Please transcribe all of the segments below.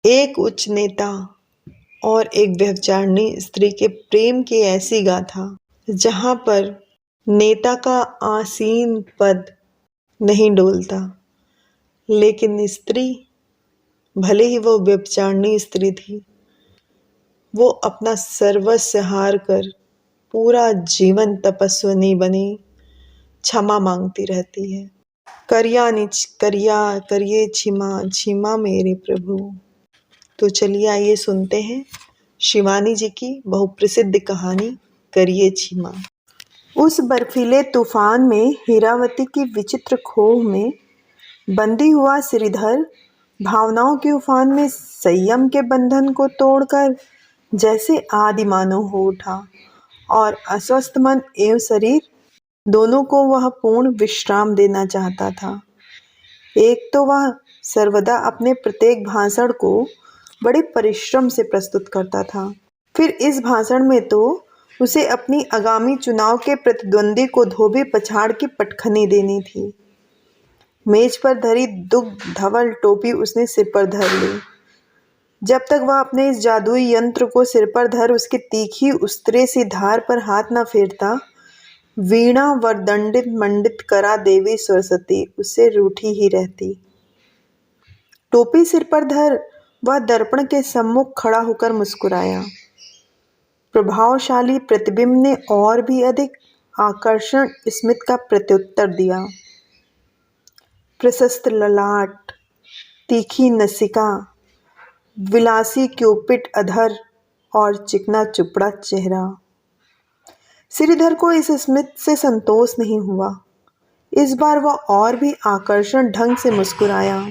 एक उच्च नेता और एक व्यभिचारिणी स्त्री के प्रेम की ऐसी गाथा जहां पर नेता का आसीन पद नहीं डोलता, लेकिन स्त्री, भले ही वो व्यभिचारिणी स्त्री थी, वो अपना सर्वस्व हार कर पूरा जीवन तपस्विनी बनी क्षमा मांगती रहती है। करिया करिए क्षमा क्षमा मेरे प्रभु। तो चलिए आइए सुनते हैं शिवानी जी की बहुप्रसिद्ध कहानी करिए क्षमा। उस बर्फीले तूफान में हीरावती की विचित्र खोह में बंदी हुआ श्रीधर भावनाओं के उफान में संयम के बंधन को तोड़कर जैसे आदिमानव हो उठा और अस्वस्थ मन एवं शरीर दोनों को वह पूर्ण विश्राम देना चाहता था। एक तो वह सर्वदा अपने प्रत्येक भाषण को बड़े परिश्रम से प्रस्तुत करता था, फिर इस भाषण में तो उसे अपनी आगामी चुनाव के प्रतिद्वंदी को धोबी पछाड़ की पटखनी देनी थी। मेज पर धरी दुग्ध धवल टोपी उसने सिर पर धर ली। जब तक वह अपने इस जादुई यंत्र को सिर पर धर उसकी तीखी उस्तरे सी धार पर हाथ न फेरता, वीणा वरदंडित मंडित करा देवी सरस्वती उससे रूठी ही रहती। टोपी सिर पर धर वह दर्पण के सम्मुख खड़ा होकर मुस्कुराया। प्रभावशाली प्रतिबिंब ने और भी अधिक आकर्षण स्मित का प्रत्युत्तर दिया। प्रशस्त ललाट, तीखी नसिका, विलासी क्यूपिट अधर और चिकना चुपड़ा चेहरा। श्रीधर को इस स्मित से संतोष नहीं हुआ। इस बार वह और भी आकर्षण ढंग से मुस्कुराया।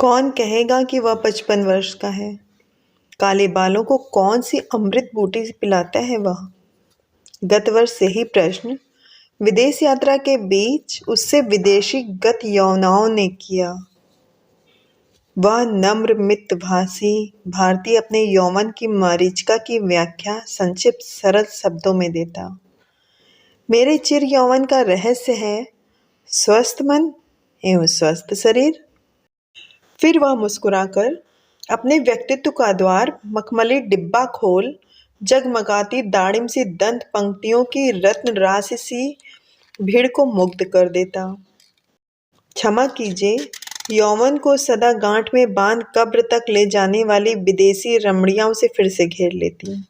कौन कहेगा कि वह 55 वर्ष का है? काले बालों को कौन सी अमृत बूटी से पिलाता है वह? गत वर्ष से ही प्रश्न विदेश यात्रा के बीच उससे विदेशी गत यौवनाओं ने किया। वह नम्र मितभाषी भारतीय अपने यौवन की मरीचिका की व्याख्या संक्षिप्त सरल शब्दों में देता। मेरे चिर यौवन का रहस्य है स्वस्थ मन एवं स्वस्थ शरीर। फिर वह मुस्कुराकर अपने व्यक्तित्व का द्वार मखमली डिब्बा खोल जगमगाती दाड़िम सी दंत पंक्तियों की रत्न राशि सी भीड़ को मुग्ध कर देता। क्षमा कीजिए, यौवन को सदा गांठ में बांध कब्र तक ले जाने वाली विदेशी रमणियाओं से फिर से घेर लेती।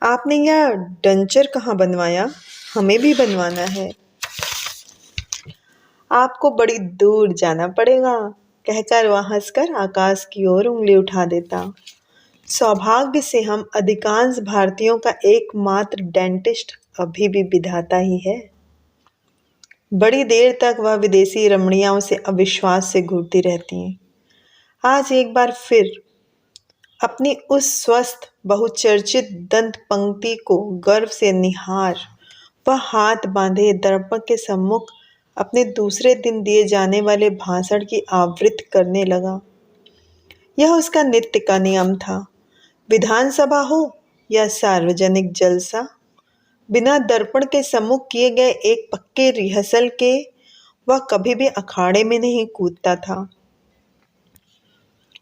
आपने यह डंचर कहाँ बनवाया? हमें भी बनवाना है। आपको बड़ी दूर जाना पड़ेगा, कहकर वह हंसकर आकाश की ओर उंगली उठा देता। सौभाग्य से हम अधिकांश भारतीयों का एकमात्र डेंटिस्ट अभी भी विधाता ही है। बड़ी देर तक वह विदेशी रमणियाओं से अविश्वास से घूरती रहती हैं। आज एक बार फिर अपनी उस स्वस्थ बहुचर्चित दंत पंक्ति को गर्व से निहार वह हाथ बांधे दर्पण के सम्मुख अपने दूसरे दिन दिए जाने वाले भाषण की आवृत्ति करने लगा। यह उसका नित्य का नियम था। विधानसभा हो या सार्वजनिक जलसा, बिना दर्पण के सम्मुख किए गए एक पक्के रिहर्सल के वह कभी भी अखाड़े में नहीं कूदता था।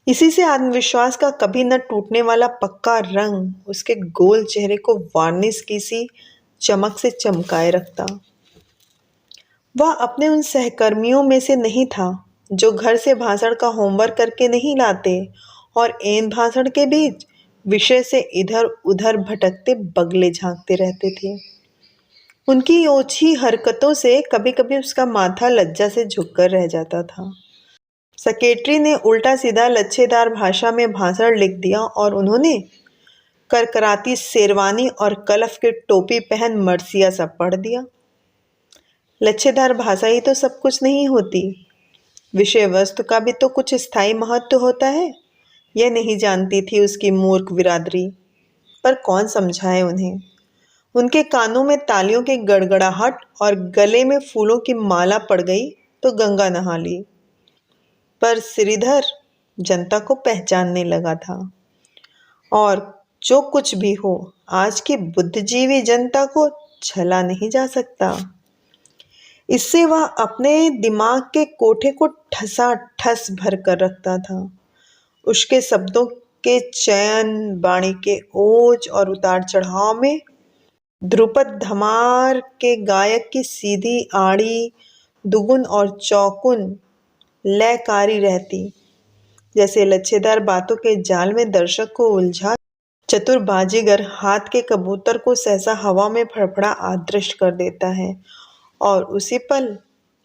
इसी से आत्मविश्वास का कभी न टूटने वाला पक्का रंग उसके गोल चेहरे को वार्निश की सी चमक से चमकाए रखता। वह अपने उन सहकर्मियों में से नहीं था जो घर से भाषण का होमवर्क करके नहीं लाते और एन भाषण के बीच विषय से इधर उधर भटकते बगले झांकते रहते थे। उनकी ओछी हरकतों से कभी कभी उसका माथा लज्जा से झुककर रह जाता था। सेक्रेटरी ने उल्टा सीधा लच्छेदार भाषा में भाषण लिख दिया और उन्होंने करकराती शेरवानी और कलफ की टोपी पहन मर्सिया सा पढ़ दिया। लच्छेदार भाषा ही तो सब कुछ नहीं होती, विषय वस्तु का भी तो कुछ स्थायी महत्व होता है। यह नहीं जानती थी उसकी मूर्ख बिरादरी, पर कौन समझाए उन्हें। उनके कानों में तालियों की गड़गड़ाहट और गले में फूलों की माला पड़ गई तो गंगा नहा ली। पर श्रीधर जनता को पहचानने लगा था, और जो कुछ भी हो आज की बुद्धिजीवी जनता को छला नहीं जा सकता। इससे वह अपने दिमाग के कोठे को ठसा ठस भर कर रखता था उसके शब्दों के चयन, वाणी के ओज और उतार चढ़ाव में ध्रुपद धमार के गायक की सीधी आड़ी दुगुन और चौगुन लयकारी रहती, जैसे लच्छेदार बातों के जाल में दर्शक को उलझा चतुर बाजीगर हाथ के कबूतर को सहसा हवा में फड़फड़ा आदृष्ट कर देता है और उसी पल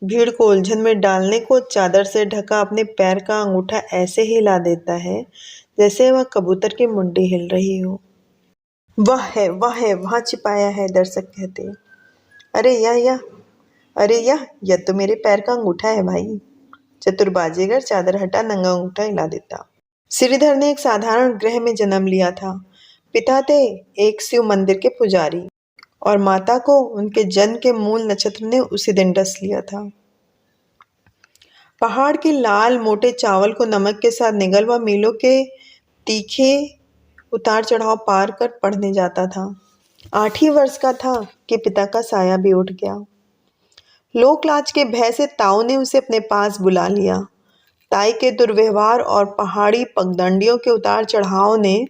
भीड़ को उलझन में डालने को चादर से ढका अपने पैर का अंगूठा ऐसे हिला देता है जैसे वह कबूतर की मुंडी हिल रही हो। वह है, वहाँ छिपाया है, दर्शक कहते। अरे यह अरे यह तो मेरे पैर का अंगूठा है भाई। चतुर बाजीगर चादर हटा नंगा अंगूठा हिला देता। श्रीधर ने एक साधारण गृह में जन्म लिया था। पिता थे एक शिव मंदिर के पुजारी और माता को उनके जन्म के मूल नक्षत्र ने उसी दिन डस लिया था। पहाड़ के लाल मोटे चावल को नमक के साथ निगल व मीलों के तीखे उतार चढ़ाव पार कर पढ़ने जाता था। 8 वर्ष का था कि पिता का साया भी उठ गया। लोक लाज के भय से ताऊ ने उसे अपने पास बुला लिया। ताई के दुर्व्यवहार और पहाड़ी पगडंडियों के उतार चढ़ाव ने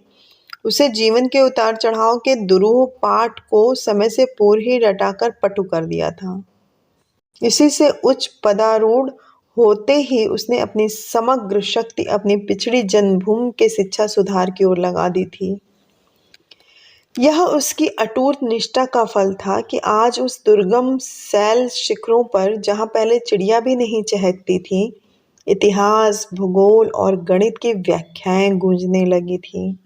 उसे जीवन के उतार चढ़ाव के दुरूह पाठ को समय से पूर्व ही रटाकर पटु कर दिया था। इसी से उच्च पदारूढ़ होते ही उसने अपनी समग्र शक्ति अपनी पिछड़ी जन्मभूमि के शिक्षा सुधार की ओर लगा दी थी। यह उसकी अटूट निष्ठा का फल था कि आज उस दुर्गम शैल शिखरों पर, जहाँ पहले चिड़िया भी नहीं चहकती थी, इतिहास, भूगोल और गणित की व्याख्याएं गूंजने लगी थी।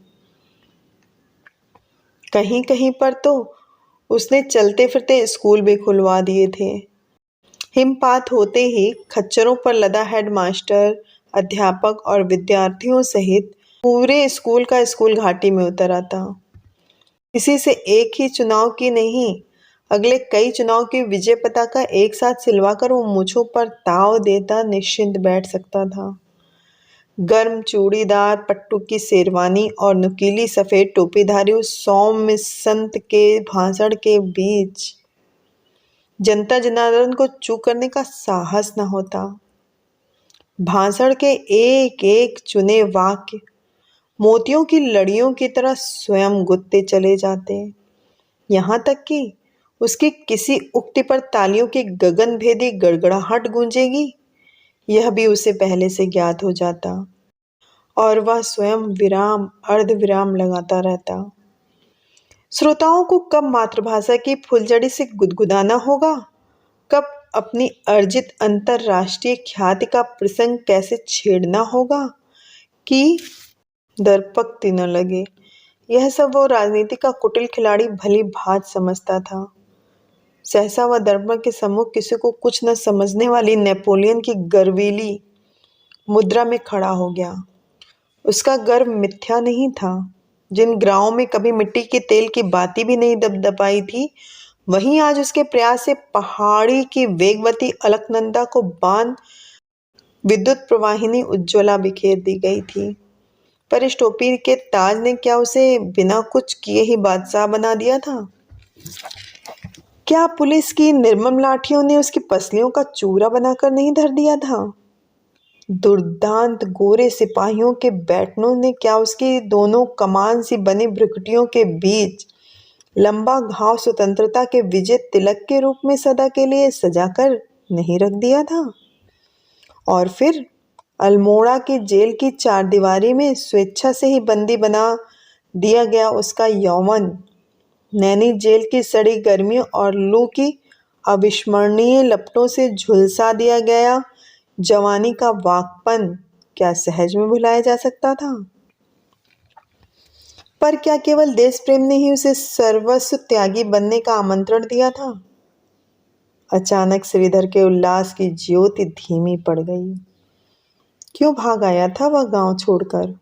कहीं कहीं पर तो उसने चलते फिरते स्कूल भी खुलवा दिए थे। हिमपात होते ही खच्चरों पर लदा हेडमास्टर, अध्यापक और विद्यार्थियों सहित पूरे स्कूल का स्कूल घाटी में उतर आता। इसी से एक ही चुनाव की नहीं, अगले कई चुनाव की विजय पताका एक साथ सिलवाकर वो मूंछों पर ताव देता निश्चिंत बैठ सकता था। गर्म चूड़ीदार पट्टू की शेरवानी और नुकीली सफेद टोपीधारी उस सौम्य संत के भाषण के बीच जनता जनार्दन को चूक करने का साहस न होता। भाषण के एक एक चुने वाक्य मोतियों की लड़ियों की तरह स्वयं गुत्ते चले जाते, यहाँ तक कि उसकी किसी उक्ति पर तालियों की गगनभेदी गड़गड़ाहट गूंजेगी, यह भी उसे पहले से ज्ञात हो जाता और वह स्वयं विराम अर्ध विराम लगाता रहता। श्रोताओं को कब मातृभाषा की फुलझड़ी से गुदगुदाना होगा, कब अपनी अर्जित अंतरराष्ट्रीय ख्याति का प्रसंग कैसे छेड़ना होगा कि दरपक्ति न लगे, यह सब वो राजनीति का कुटिल खिलाड़ी भली भांति समझता था। सहसा वह दर्पण के सम्मुख किसी को कुछ न समझने वाली नेपोलियन की गर्वीली मुद्रा में खड़ा हो गया। उसका गर्व मिथ्या नहीं था। जिन ग्रामों में कभी मिट्टी के तेल की बाती भी नहीं दबदबाई थी, वहीं आज उसके प्रयास से पहाड़ी की वेगवती अलकनंदा को बांध विद्युत प्रवाहिनी उज्ज्वला बिखेर दी गई थी। पर इस टोपी के ताज ने क्या उसे बिना कुछ किए ही बादशाह बना दिया था? क्या पुलिस की निर्मम लाठियों ने उसकी पसलियों का चूरा बनाकर नहीं धर दिया था? दुर्दांत गोरे सिपाहियों के बैटनों ने क्या उसकी दोनों कमान सी बनी भ्रुकुटियों के बीच लंबा घाव स्वतंत्रता के विजय तिलक के रूप में सदा के लिए सजाकर नहीं रख दिया था? और फिर अल्मोड़ा की जेल की चारदीवारी में स्वेच्छा से ही बंदी बना दिया गया उसका यौवन, नैनी जेल की सड़ी गर्मियों और लू की अविस्मरणीय लपटों से झुलसा दिया गया जवानी का वाकपन क्या सहज में भुलाया जा सकता था? पर क्या केवल देश प्रेम ने ही उसे सर्वस्व त्यागी बनने का आमंत्रण दिया था? अचानक श्रीधर के उल्लास की ज्योति धीमी पड़ गई। क्यों भाग आया था वह गांव छोड़कर?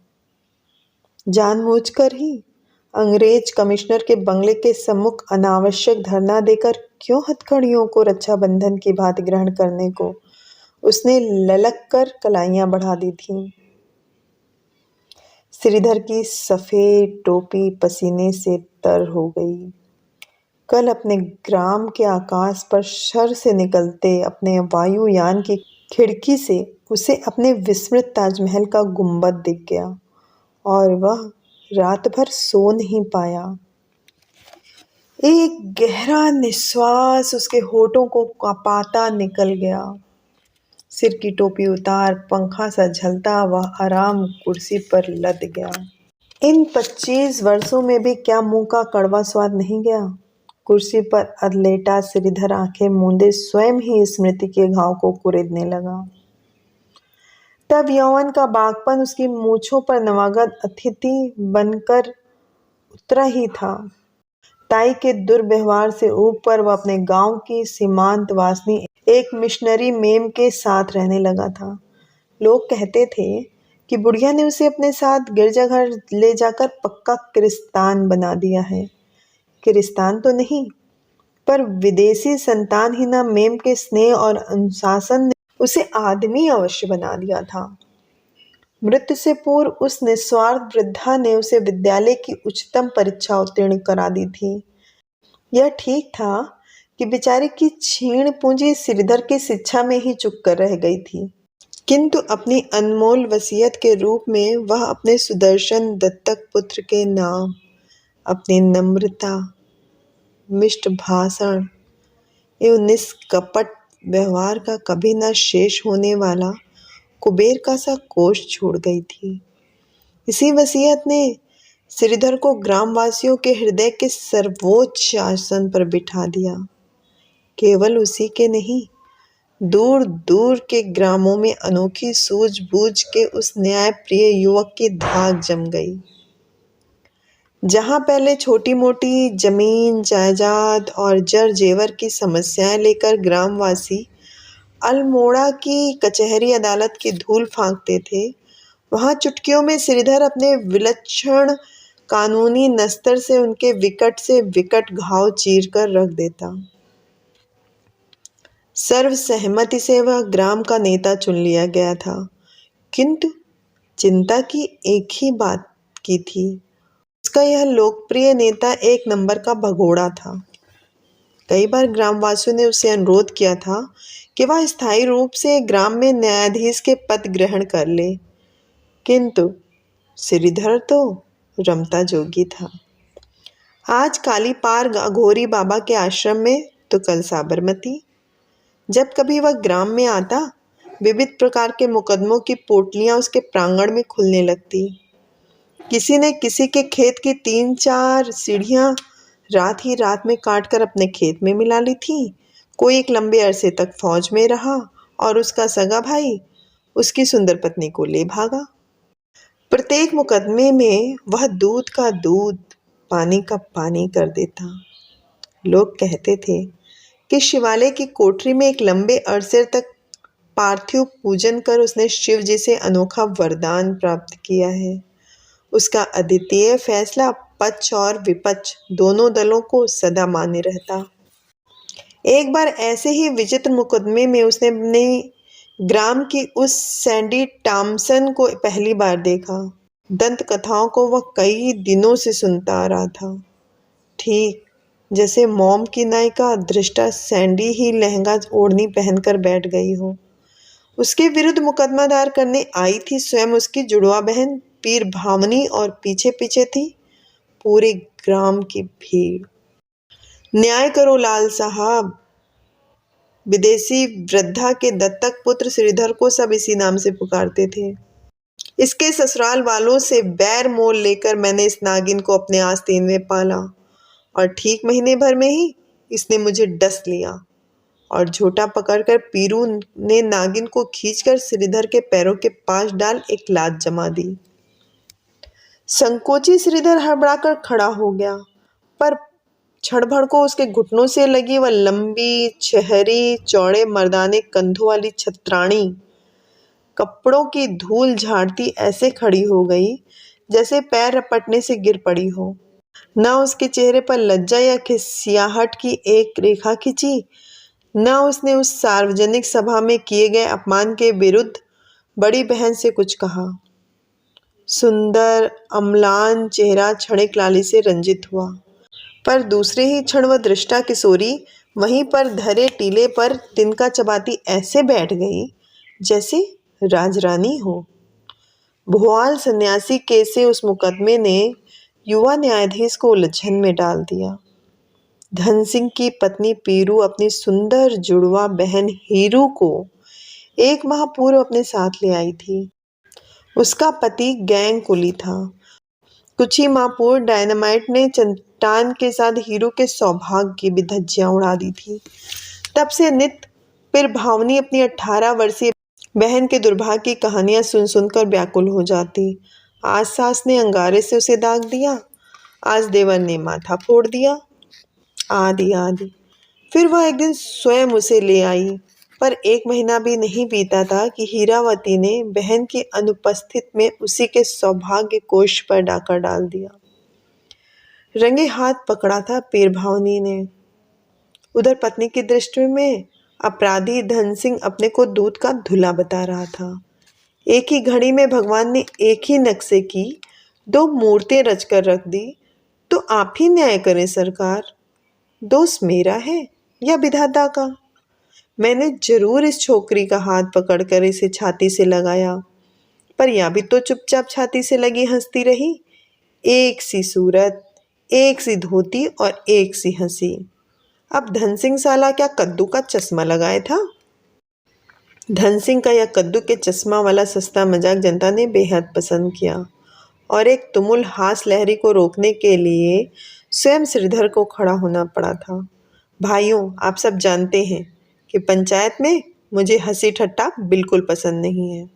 जानबूझकर ही अंग्रेज कमिश्नर के बंगले के सम्मुख अनावश्यक धरना देकर क्यों हथकड़ियों को रक्षाबंधन की भांति ग्रहण करने को उसने ललक कर कलाइयां बढ़ा दी थीं। श्रीधर की सफेद टोपी पसीने से तर हो गई। कल अपने ग्राम के आकाश पर शर से निकलते अपने वायुयान की खिड़की से उसे अपने विस्मृत ताजमहल का गुंबद दिख गया और वह रात भर सो नहीं पाया। एक गहरा निश्वास उसके होठों को कांपाता निकल गया। सिर की टोपी उतार पंखा सा झलता वह आराम कुर्सी पर लद गया। इन 25 वर्षों में भी क्या मुंह का कड़वा स्वाद नहीं गया। कुर्सी पर अधलेटा श्रीधर आंखें मूंदे स्वयं ही स्मृति के घाव को कुरेदने लगा। तब यौवन का बागपन उसकी मूछों पर नवागत अतिथि बनकर उतरा ही था। ताई के दुर्व्यवहार से ऊपर वह अपने गांव की सीमांत वासिनी एक मिशनरी मेम के साथ रहने लगा था। लोग कहते थे कि बुढ़िया ने उसे अपने साथ गिरजाघर ले जाकर पक्का क्रिस्तान बना दिया है। क्रिस्तान तो नहीं, पर विदेशी संतानहीना मेम के स्नेह और अनुशासन ने उसे आदमी अवश्य बना दिया था। मृत्यु से पूर्व उस निस्वार्थ वृद्धा ने उसे विद्यालय की उच्चतम परीक्षा उत्तीर्ण करा दी थी। यह ठीक था कि बेचारे की क्षीण पूंजी श्रीधर की शिक्षा में ही चुक कर रह गई थी, किंतु अपनी अनमोल वसीयत के रूप में वह अपने सुदर्शन दत्तक पुत्र के नाम, अपनी नम्रता, मिष्ट भाषण एवं निष्कपट व्यवहार का कभी न शेष होने वाला कुबेर का सा कोष छोड़ गई थी। इसी वसीयत ने श्रीधर को ग्रामवासियों के हृदय के सर्वोच्च आसन पर बिठा दिया। केवल उसी के नहीं, दूर दूर के ग्रामों में अनोखी सूझबूझ के उस न्यायप्रिय युवक की धाक जम गई। जहां पहले छोटी मोटी जमीन जायदाद और जर जेवर की समस्याएं लेकर ग्रामवासी अल्मोड़ा की कचहरी अदालत की धूल फांकते थे, वहां चुटकियों में श्रीधर अपने विलक्षण कानूनी नस्तर से उनके विकट से विकट घाव चीर कर रख देता। सर्वसहमति से वह ग्राम का नेता चुन लिया गया था, किंतु चिंता की एक ही बात की थी। उसका यह लोकप्रिय नेता एक नंबर का भगोड़ा था। कई बार ग्रामवासियों ने उससे अनुरोध किया था कि वह स्थायी रूप से ग्राम में न्यायाधीश के पद ग्रहण कर ले, किंतु श्रीधर तो रमता जोगी था। आज काली पार अघोरी बाबा के आश्रम में तो कल साबरमती। जब कभी वह ग्राम में आता, विविध प्रकार के मुकदमों की पोटलियां उसके प्रांगण में खुलने लगती। किसी ने किसी के खेत की 3-4 सीढ़ियां रात ही रात में काटकर अपने खेत में मिला ली थी। कोई एक लंबे अरसे तक फौज में रहा और उसका सगा भाई उसकी सुंदर पत्नी को ले भागा। प्रत्येक मुकदमे में वह दूध का दूध, पानी का पानी कर देता। लोग कहते थे कि शिवालय की कोठरी में एक लंबे अरसे तक पार्थिव पूजन कर उसने शिव जी से अनोखा वरदान प्राप्त किया है। उसका अद्वितीय फैसला पक्ष और विपक्ष दोनों दलों को सदा मान्य रहता। एक बार ऐसे ही विचित्र मुकदमे में उसने अपने ग्राम की उस सैंडी टॉमसन को पहली बार देखा। दंत कथाओं को वह कई दिनों से सुनता आ रहा था, ठीक जैसे मॉम की नायिका दृष्टा सैंडी ही लहंगा ओढ़नी पहनकर बैठ गई हो। उसके विरुद्ध मुकदमा दायर करने आई थी स्वयं उसकी जुड़वा बहन पीर भावनी और पीछे पीछे थी पूरे ग्राम की भीड़। न्याय करो लाल साहब। विदेशी वृद्धा के दत्तक पुत्र श्रीधर को सब इसी नाम से पुकारते थे। इसके ससुराल वालों से बैर मोल लेकर मैंने इस नागिन को अपने आस्तीन में पाला और ठीक महीने भर में ही इसने मुझे डस लिया और झोटा पकड़कर पीरू ने नागिन को खींचकर श्रीधर के पैरों के पास डाल एक लात जमा दी। संकोची श्रीधर हड़बड़ाकर खड़ा हो गया, पर क्षण को उसके घुटनों से लगी वह लंबी चेहरी चौड़े मर्दाने कंधों वाली छत्राणी कपड़ों की धूल झाड़ती ऐसे खड़ी हो गई जैसे पैर रपटने से गिर पड़ी हो। न उसके चेहरे पर लज्जा या खिसियाहट की एक रेखा खिंची, न उसने उस सार्वजनिक सभा में किए गए अपमान के विरुद्ध बड़ी बहन से कुछ कहा। सुंदर अम्लान चेहरा क्षणिक लाली से रंजित हुआ, पर दूसरे ही क्षण वह दृष्टा किशोरी वहीं पर धरे टीले पर तिनका चबाती ऐसे बैठ गई जैसे राजरानी हो। भोआल सन्यासी केस से उस मुकदमे ने युवा न्यायाधीश को उलझन में डाल दिया। धन सिंह की पत्नी पीरू अपनी सुंदर जुड़वा बहन हीरू को 1 माह पूर्व अपने साथ ले आई थी। उसका पति गैंग कुली था। कुछ ही माह पूर्व डायनामाइट ने चट्टान के साथ हीरू के सौभाग्य की भी धज्जियां उड़ा दी थी। तब से नित फिर भावनी अपनी 18 वर्षीय बहन के दुर्भाग्य की कहानियां सुन सुनकर व्याकुल हो जाती। आज सास ने अंगारे से उसे दाग दिया, आज देवर ने माथा फोड़ दिया, आदि आदि। फिर वह एक दिन स्वयं उसे ले आई, पर 1 महीना भी नहीं बीता था कि हीरावती ने बहन की अनुपस्थित में उसी के सौभाग्य कोष पर डाका डाल दिया। रंगे हाथ पकड़ा था पीर भावनी ने। उधर पत्नी की दृष्टि में अपराधी धन सिंह अपने को दूध का धुला बता रहा था। एक ही घड़ी में भगवान ने एक ही नक्शे की 2 मूर्तें रचकर रख दी, तो आप ही न्याय करें सरकार। दोष मेरा है या विधाता का? मैंने जरूर इस छोकरी का हाथ पकड़कर इसे छाती से लगाया, पर यह भी तो चुपचाप छाती से लगी हंसती रही। एक सी सूरत, एक सी धोती और एक सी हंसी। अब धन सिंह साला क्या कद्दू का चश्मा लगाए था? धन सिंह का यह कद्दू के चश्मा वाला सस्ता मजाक जनता ने बेहद पसंद किया और एक तुमुल हास लहरी को रोकने के लिए स्वयं श्रीधर को खड़ा होना पड़ा था। भाइयों, आप सब जानते हैं कि पंचायत में मुझे हंसी ठट्टा बिल्कुल पसंद नहीं है।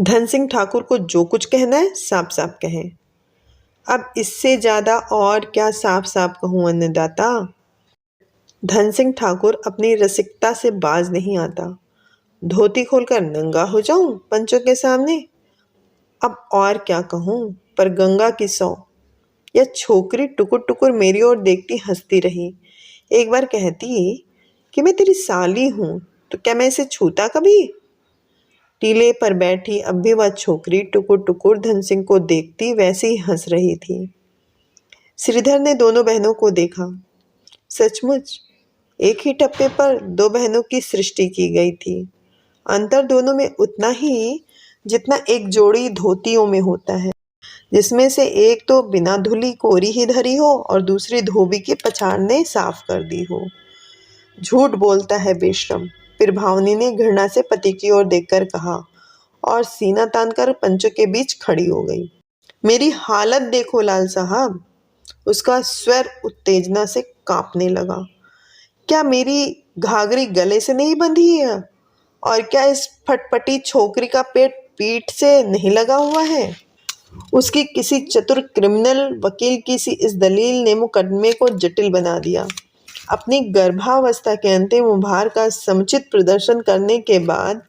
धन सिंह ठाकुर को जो कुछ कहना है साफ साफ कहें। अब इससे ज्यादा और क्या साफ साफ कहूँ अन्नदाता? धन सिंह ठाकुर अपनी रसिकता से बाज नहीं आता। धोती खोलकर नंगा हो जाऊं पंचों के सामने? अब और क्या कहूँ, पर गंगा की सौ। यह छोकरी टुकुर टुकुर मेरी ओर देखती हंसती रही। एक बार कहती कि मैं तेरी साली हूँ, तो क्या मैं इसे छूता कभी? टीले पर बैठी अब भी वह छोकरी टुकुर टुकुर धन सिंह को देखती वैसे ही हंस रही थी। श्रीधर ने दोनों बहनों को देखा। सचमुच एक ही टप्पे पर 2 बहनों की सृष्टि की गई थी। अंतर दोनों में उतना ही जितना एक जोड़ी धोतियों में होता है, जिसमें से एक तो बिना धुली कोरी ही धरी हो और दूसरी धोबी की पछाड़ ने साफ कर दी हो। झूठ बोलता है बेशरम, फिर भावनी ने घृणा से पति की ओर देखकर कहा और सीना तानकर पंचों के बीच खड़ी हो गई। मेरी हालत देखो लाल साहब। उसका स्वर उत्तेजना से कांपने लगा। क्या मेरी घाघरी गले से नहीं बंधी है? और क्या इस फटपटी छोकरी का पेट पीठ से नहीं लगा हुआ है? उसकी किसी चतुर क्रिमिनल वकील की सी इस दलील ने मुकदमे को जटिल बना दिया। अपनी गर्भावस्था के अंतिम उभार का समुचित प्रदर्शन करने के बाद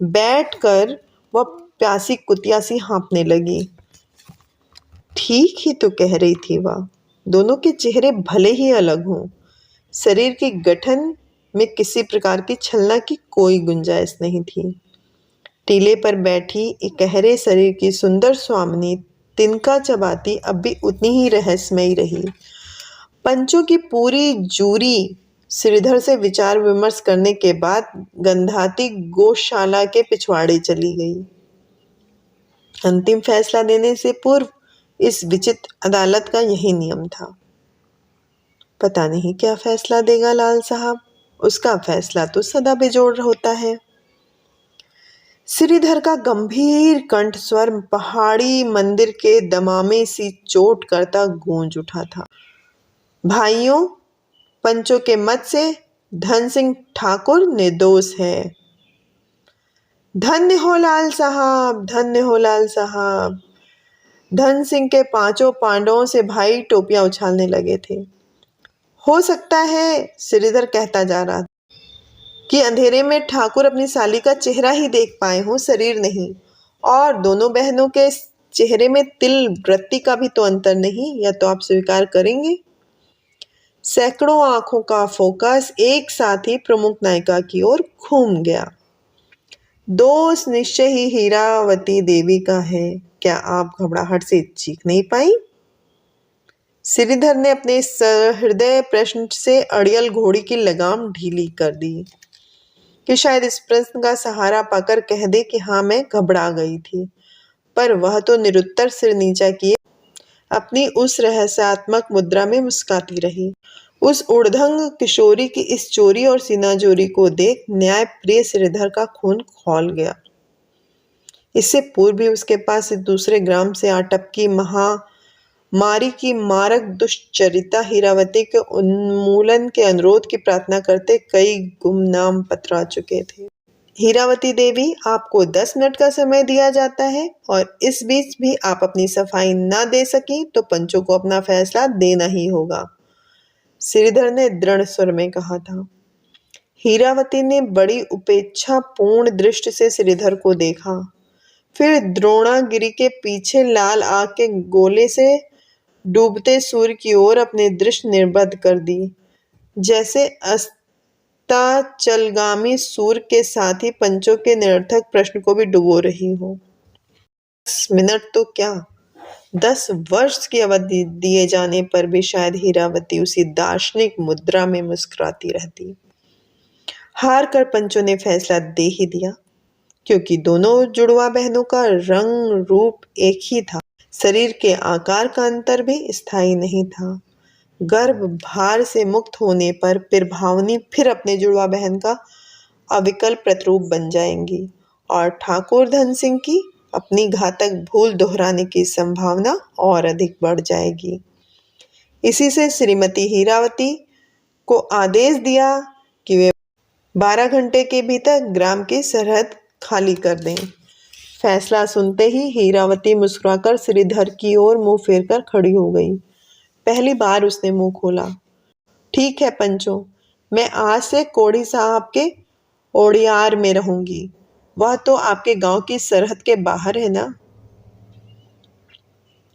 बैठकर वह प्यासी कुतिया सी हाँफने लगी। ठीक ही तो कह रही थी वह। दोनों के चेहरे भले ही अलग हों, शरीर के गठन में किसी प्रकार की छलना की कोई गुंजाइश नहीं थी। टीले पर बैठी एक गहरे शरीर की सुंदर स्वामिनी तिनका चबाती अब भी उतनी ही रहस्यमयी रही। पंचों की पूरी जूरी श्रीधर से विचार विमर्श करने के बाद गंधाती गौशाला के पिछवाड़े चली गई। अंतिम फैसला देने से पूर्व इस विचित्र अदालत का यही नियम था। पता नहीं क्या फैसला देगा लाल साहब, उसका फैसला तो सदा बेजोड़ होता है। श्रीधर का गंभीर कंठ स्वर पहाड़ी मंदिर के दमामे सी चोट करता गूंज उठा था। भाइयों, पंचों के मत से धन सिंह ठाकुर निर्दोष है। धन्य हो लाल साहब, धन्य हो लाल साहब। धन सिंह के 5 पांडवों से भाई टोपियां उछालने लगे थे। हो सकता है, श्रीधर कहता जा रहा था, कि अंधेरे में ठाकुर अपनी साली का चेहरा ही देख पाए हों, शरीर नहीं। और दोनों बहनों के चेहरे में तिल वृत्ति का भी तो अंतर नहीं, या तो आप स्वीकार करेंगे। सैकड़ों आंखों का फोकस एक साथ ही प्रमुख नायिका की ओर घूम गया। दोष निश्चय ही हीरावती देवी का है। क्या आप घबराहट से चीख नहीं पाई? श्रीधर ने अपने सहृदय प्रश्न से अड़ियल घोड़ी की लगाम ढीली कर दी। कि शायद इस प्रश्न का सहारा पाकर कह दे कि हाँ, मैं घबरा गई थी, पर वह तो निरुत्तर सिर नीचा किए अपनी उस रहस्यात्मक मुद्रा में मुस्काती रही। उस उर्दंग किशोरी की इस चोरी और सीनाजोरी को देख न्याय प्रिय श्रीधर का खून खौल गया। इससे पूर्व भी उसके पास इस दूसरे ग्राम से आटपकी महामारी की मारक दुष्चरिता हीरावती के उन्मूलन के अनुरोध की प्रार्थना करते कई गुमनाम पत्र आ चुके थे। हीरावती देवी, आपको 10 मिनट का समय दिया जाता है और इस बीच भी आप अपनी सफाई न दे सकी तो पंचों को अपना फैसला देना ही होगा, श्रीधर ने दृढ़ स्वर में कहा था। हीरावती ने बड़ी उपेक्षा पूर्ण दृष्टि से श्रीधर को देखा, फिर द्रोणागिरी के पीछे लाल आग के गोले से डूबते सूर्य की ओर अपनी दृष्टि निर्बद्ध कर दी, जैसे अस्ताचलगामी सूर्य के साथ ही पंचों के निरर्थक प्रश्न को भी डुबो रही हो। 10 मिनट तो क्या, 10 वर्ष की अवधि दिए जाने पर भी शायद हीरावती उसी दार्शनिक मुद्रा में मुस्कुराती रहती। हार कर पंचों ने फैसला दे ही दिया, क्योंकि दोनों जुड़वा बहनों का रंग रूप एक ही था, शरीर के आकार का अंतर भी स्थायी नहीं था। गर्भ भार से मुक्त होने पर भावनी फिर अपने जुड़वा बहन का अविकल प्रतिरूप बन जाएंगी और ठाकुर धन सिंह की अपनी घातक भूल दोहराने की संभावना और अधिक बढ़ जाएगी। इसी से श्रीमती हीरावती को आदेश दिया कि वे 12 घंटे के भीतर ग्राम की सरहद खाली कर दें। फैसला सुनते ही हीरावती मुस्कुराकर श्रीधर की ओर मुंह फेरकर खड़ी हो गई। पहली बार उसने मुंह खोला। ठीक है पंचों, मैं आज से कोढ़ी साहब के ओडियार में रहूंगी। वह तो आपके गांव की सरहद के बाहर है ना?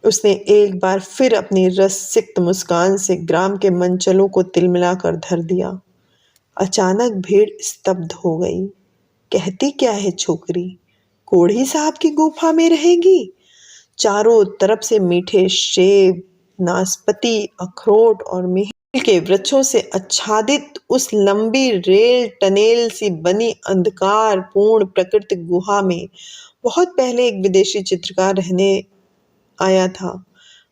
उसने एक बार फिर अपनी रससिक्त मुस्कान से ग्राम के मनचलों को तिलमिलाकर धर दिया। अचानक भीड़ स्तब्ध हो गई। कहती क्या है छोकरी, कोढ़ी साहब की गुफा में रहेगी? चारों तरफ से मीठे सेब, नाशपाती, अखरोट और मील के वृक्षों से आच्छादित उस लंबी रेल टनेल सी बनी अंधकार पूर्ण प्राकृतिक गुहा में बहुत पहले एक विदेशी चित्रकार रहने आया था।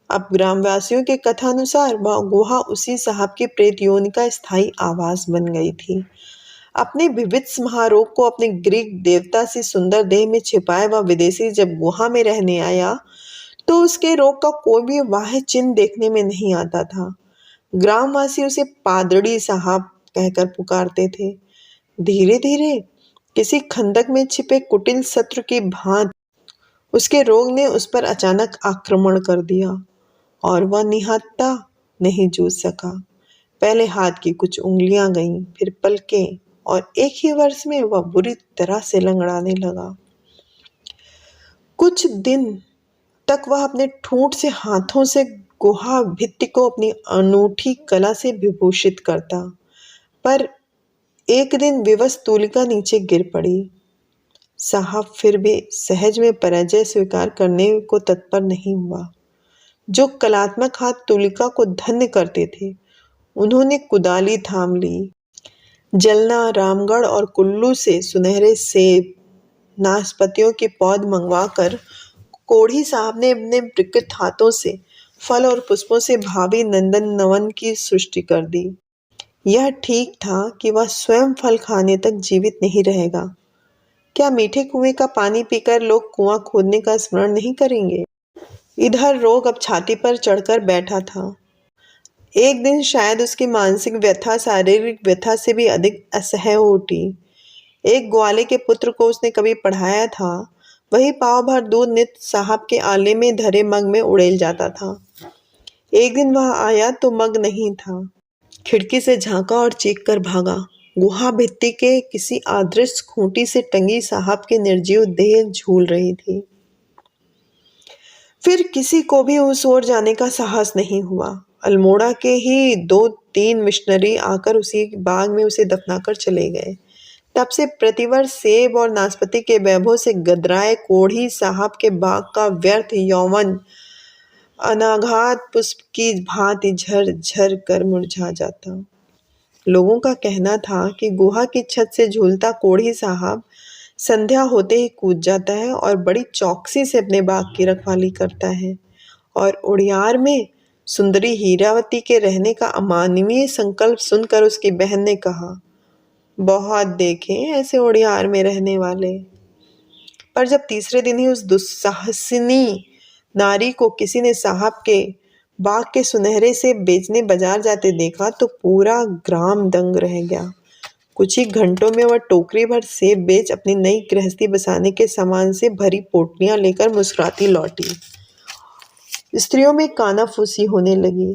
अब ग्रामवासियों के कथानुसार वह गुहा उसी साहब की प्रेत योनि का स्थायी आवास बन गई थी। अपने विविध महारोग को अपने ग्रीक देवता से सुंदर देह में छिपाए वह विदेशी जब गुहा में रहने आया तो उसके रोग का कोई भी वाह्य चिन्ह देखने में नहीं आता था। ग्रामवासी उसे पादड़ी साहब कहकर पुकारते थे। धीरे धीरे किसी खंदक में छिपे कुटिल शत्रु की भांति उसके रोग ने उस पर अचानक आक्रमण कर दिया और वह निहत्था नहीं जूझ सका। पहले हाथ की कुछ उंगलियां गईं, फिर पलकें, और एक ही वर्ष में वह बुरी तरह से लंगड़ाने लगा। कुछ दिन तक वह अपने ठूंठ से हाथों से गुहा भित्ति को अपनी अनूठी कला से विभूषित करता, पर एक दिन विवश तूलिका नीचे गिर पड़ी। साहब फिर भी सहज में पराजय स्वीकार करने को तत्पर नहीं हुआ। जो कलात्मक हाथ तूलिका को धन्य करते थे, उन्होंने कुदाली थाम ली। जलना, रामगढ़ और कुल्लू से सुनहरे सेब, नाशपातियों की पौध मंगवाकर कोढ़ी साहब ने अपने विकृत हाथों से फल और पुष्पों से भावी नंदन नवन की सृष्टि कर दी। यह ठीक था कि वह स्वयं फल खाने तक जीवित नहीं रहेगा। क्या मीठे कुएं का पानी पीकर लोग कुआं खोदने का स्मरण नहीं करेंगे? इधर रोग अब छाती पर चढ़कर बैठा था। एक दिन शायद उसकी मानसिक व्यथा शारीरिक व्यथा से भी अधिक असह्य हो उठी। एक ग्वाले के पुत्र को उसने कभी पढ़ाया था, वही पाव भर दूध नित्य साहब के आले में धरे मग में उड़ेल जाता था। एक दिन वह आया तो मग नहीं था। खिड़की से झांका और चीख कर भागा। गुहा भित्ति के किसी अदृश्य खूंटी से टंगी साहब की निर्जीव देह झूल रही थी। फिर किसी को भी उस ओर जाने का साहस नहीं हुआ। अल्मोड़ा के ही 2-3 मिशनरी आकर उसी बाग में उसे दफनाकर चले गए। तब से प्रतिवर्ष सेब और नाशपाती के वैभव से गदराए कोढ़ी साहब के बाग का व्यर्थ यौवन अनाघात पुष्प की भांति झर झर कर मुरझा जाता। लोगों का कहना था कि गुहा की छत से झूलता कोढ़ी साहब संध्या होते ही कूद जाता है और बड़ी चौकसी से अपने बाग की रखवाली करता है। और उड़ियार में सुंदरी हीरावती के रहने का अमानवीय संकल्प सुनकर उसकी बहन ने कहा, बहुत देखे ऐसे उड़ियार में रहने वाले। पर जब तीसरे दिन ही उस दुस्साहसिनी नारी को किसी ने साहब के बाग के सुनहरे से बेचने बाजार जाते देखा तो पूरा ग्राम दंग रह गया। कुछ ही घंटों में वह टोकरी भर सेब बेच अपनी नई गृहस्थी बसाने के सामान से भरी पोटलियां लेकर मुस्कुराती लौटी। स्त्रियों में कानाफूसी होने लगी।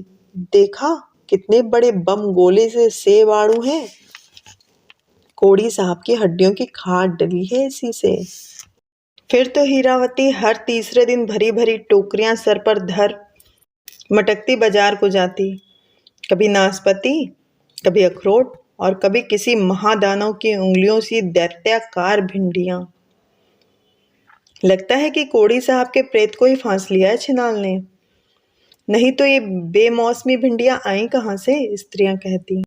देखा कितने बड़े बम गोले से सेब आड़ू हैं। कोड़ी साहब की हड्डियों की खाट डली है इसी से। फिर तो हीरावती हर तीसरे दिन भरी भरी टोकरियां सर पर धर मटकती बाजार को जाती। कभी नाशपाती, कभी अखरोट और कभी किसी महादानव की उंगलियों सी दैत्याकार भिंडियां। लगता है कि कोड़ी साहब के प्रेत को ही फांस लिया है छिनाल ने, नहीं तो ये बेमौसमी भिंडियां आई कहाँ से, स्त्रियां कहती।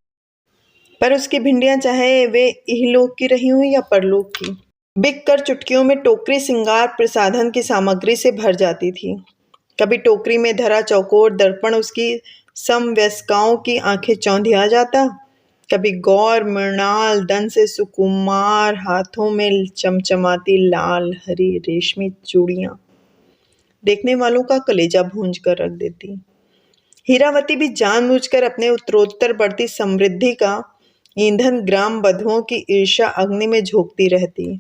पर उसकी भिंडियां चाहे वे इहलोक की रही हुई या परलोक की, बिक कर चुटकियों में टोकरी सिंगार प्रसाधन की सामग्री से भर जाती थी। कभी टोकरी में धरा चौकोर दर्पण उसकी समवयस्काओं की आंखें चौंधिया जाता, कभी गौर मृणाल दन से सुकुमार हाथों में चमचमाती लाल हरी रेशमी चूड़ियां देखने वालों का कलेजा भूंज कर रख देती। हीरावती भी जानबूझकर अपने उत्तरोत्तर बढ़ती समृद्धि का ईंधन ग्राम बधुओं की ईर्ष्या अग्नि में झोंकती रहती।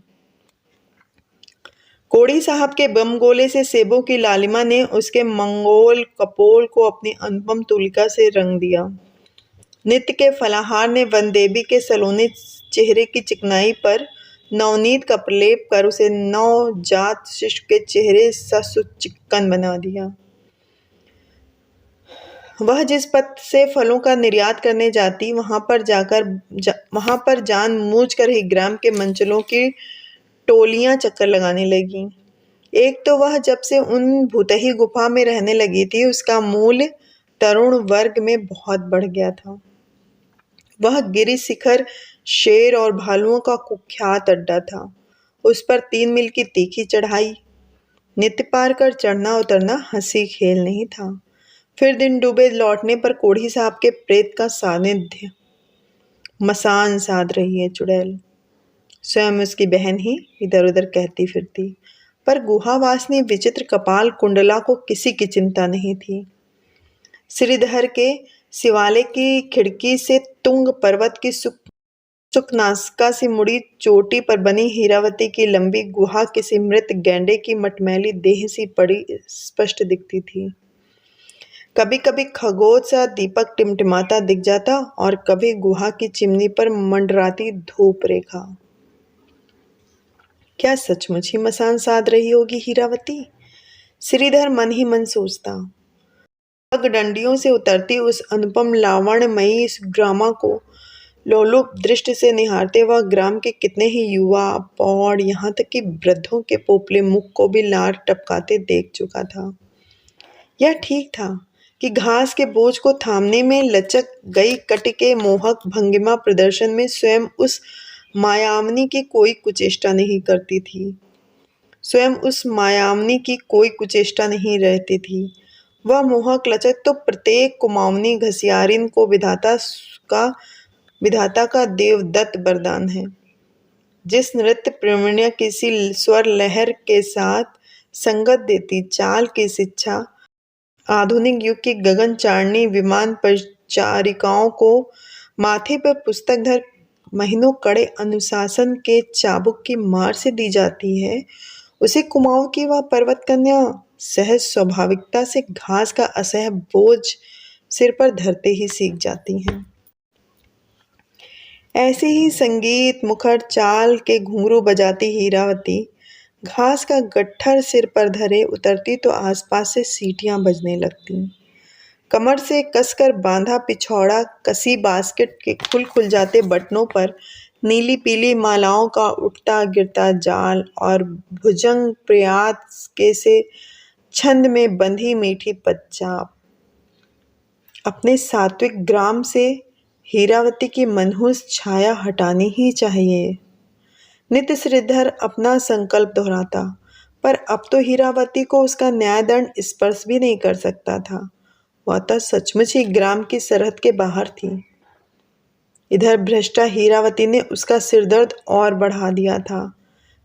कोड़ी साहब के बम गोले से सेबों की लालिमा ने उसके मंगोल कपोल को अपनी अनुपम तुलिका से रंग दिया। नित्य के फलाहार ने वनदेवी के सलोने चेहरे की चिकनाई पर नवनीत का प्रलेप कर उसे नवजात शिशु के चेहरे सा सुचिक्कन बना दिया। वह जिस पथ से फलों का निर्यात करने जाती वहां पर जानबूझकर ही ग्राम के मंचलों की टोलियां चक्कर लगाने लगी। एक तो वह जब से उन भूतही गुफा में रहने लगी थी उसका मूल्य तरुण वर्ग में बहुत बढ़ गया था। वह गिरि शिखर शेर और भालुओं का कुख्यात अड्डा था। उस पर 3 मील की तीखी चढ़ाई, नित्य पार कर चढ़ना उतरना हंसी खेल नहीं था। फिर दिन डूबे लौटने पर कोढ़ी साहब के प्रेत का सानिध्य मसान साध रही है चुड़ैल, स्वयं उसकी बहन ही इधर उधर कहती फिरती। पर गुहावासिनी विचित्र कपाल कुंडला को किसी की चिंता नहीं थी। श्रीधर के शिवालय की खिड़की से तुंग पर्वत की सुखनासिका से मुड़ी चोटी पर बनी हीरावती की लंबी गुहा किसी मृत गैंडे की मटमैली देह सी पड़ी स्पष्ट दिखती थी। कभी कभी खगोल सा दीपक टिमटिमाता दिख जाता और कभी गुहा की चिमनी पर मंडराती धूप रेखा। क्या सचमुच ही मसान साध रही होगी हीरावती, श्रीधर मन ही मन सोचता। पगडंडियों से उतरती उस अनुपम लावण्यमयी इस ग्रामा को लोलुप दृष्टि से निहारते वह ग्राम के कितने ही युवा पौड़ यहाँ तक कि वृद्धों के पोपले मुख को भी लार टपकाते देख चुका था। यह ठीक था कि घास के बोझ को थामने में लचक गई कट के मोहक भंगिमा प्रदर्शन में स्वयं उस मायावनी की कोई कुचेष्टा नहीं करती थी। स्वयं उस मायावनी की कोई कुचेष्टा नहीं रहती थी। वह मोहक लचक तो प्रत्येक कुमाऊनी घसियारिन को विधाता का देवदत्त वरदान है। जिस नृत्य प्रवीण्य किसी स्वर लहर के साथ संगत देती चाल की शिक्षा आधुनिक युग की गगन चारणी विमान परिचारिकाओं को माथे पर पुस्तक धर महीनों कड़े अनुशासन के चाबुक की मार से दी जाती है, उसे कुमाऊं की वह पर्वत कन्या सहज स्वाभाविकता से घास का असह्य बोझ सिर पर धरते ही सीख जाती हैं। ऐसे ही संगीत मुखर चाल के घुंघरू बजाती हीरावती घास का गट्ठर सिर पर धरे उतरती तो आसपास से सीटियां बजने लगती। कमर से कसकर बांधा पिछौड़ा कसी बास्केट के खुल जाते बटनों पर नीली पीली मालाओं का उठता गिरता जाल और भुजंग प्रयास के से छंद में बंधी मीठी पदचाप अपने सात्विक ग्राम से हीरावती की मनहूस छाया हटानी ही चाहिए। नित्य श्रीधर अपना संकल्प दोहराता, पर अब तो हीरावती को उसका न्यायदंड स्पर्श भी नहीं कर सकता था। वह तो सचमुच ही ग्राम की सरहद के बाहर थी। इधर भ्रष्टा हीरावती ने उसका सिरदर्द और बढ़ा दिया था।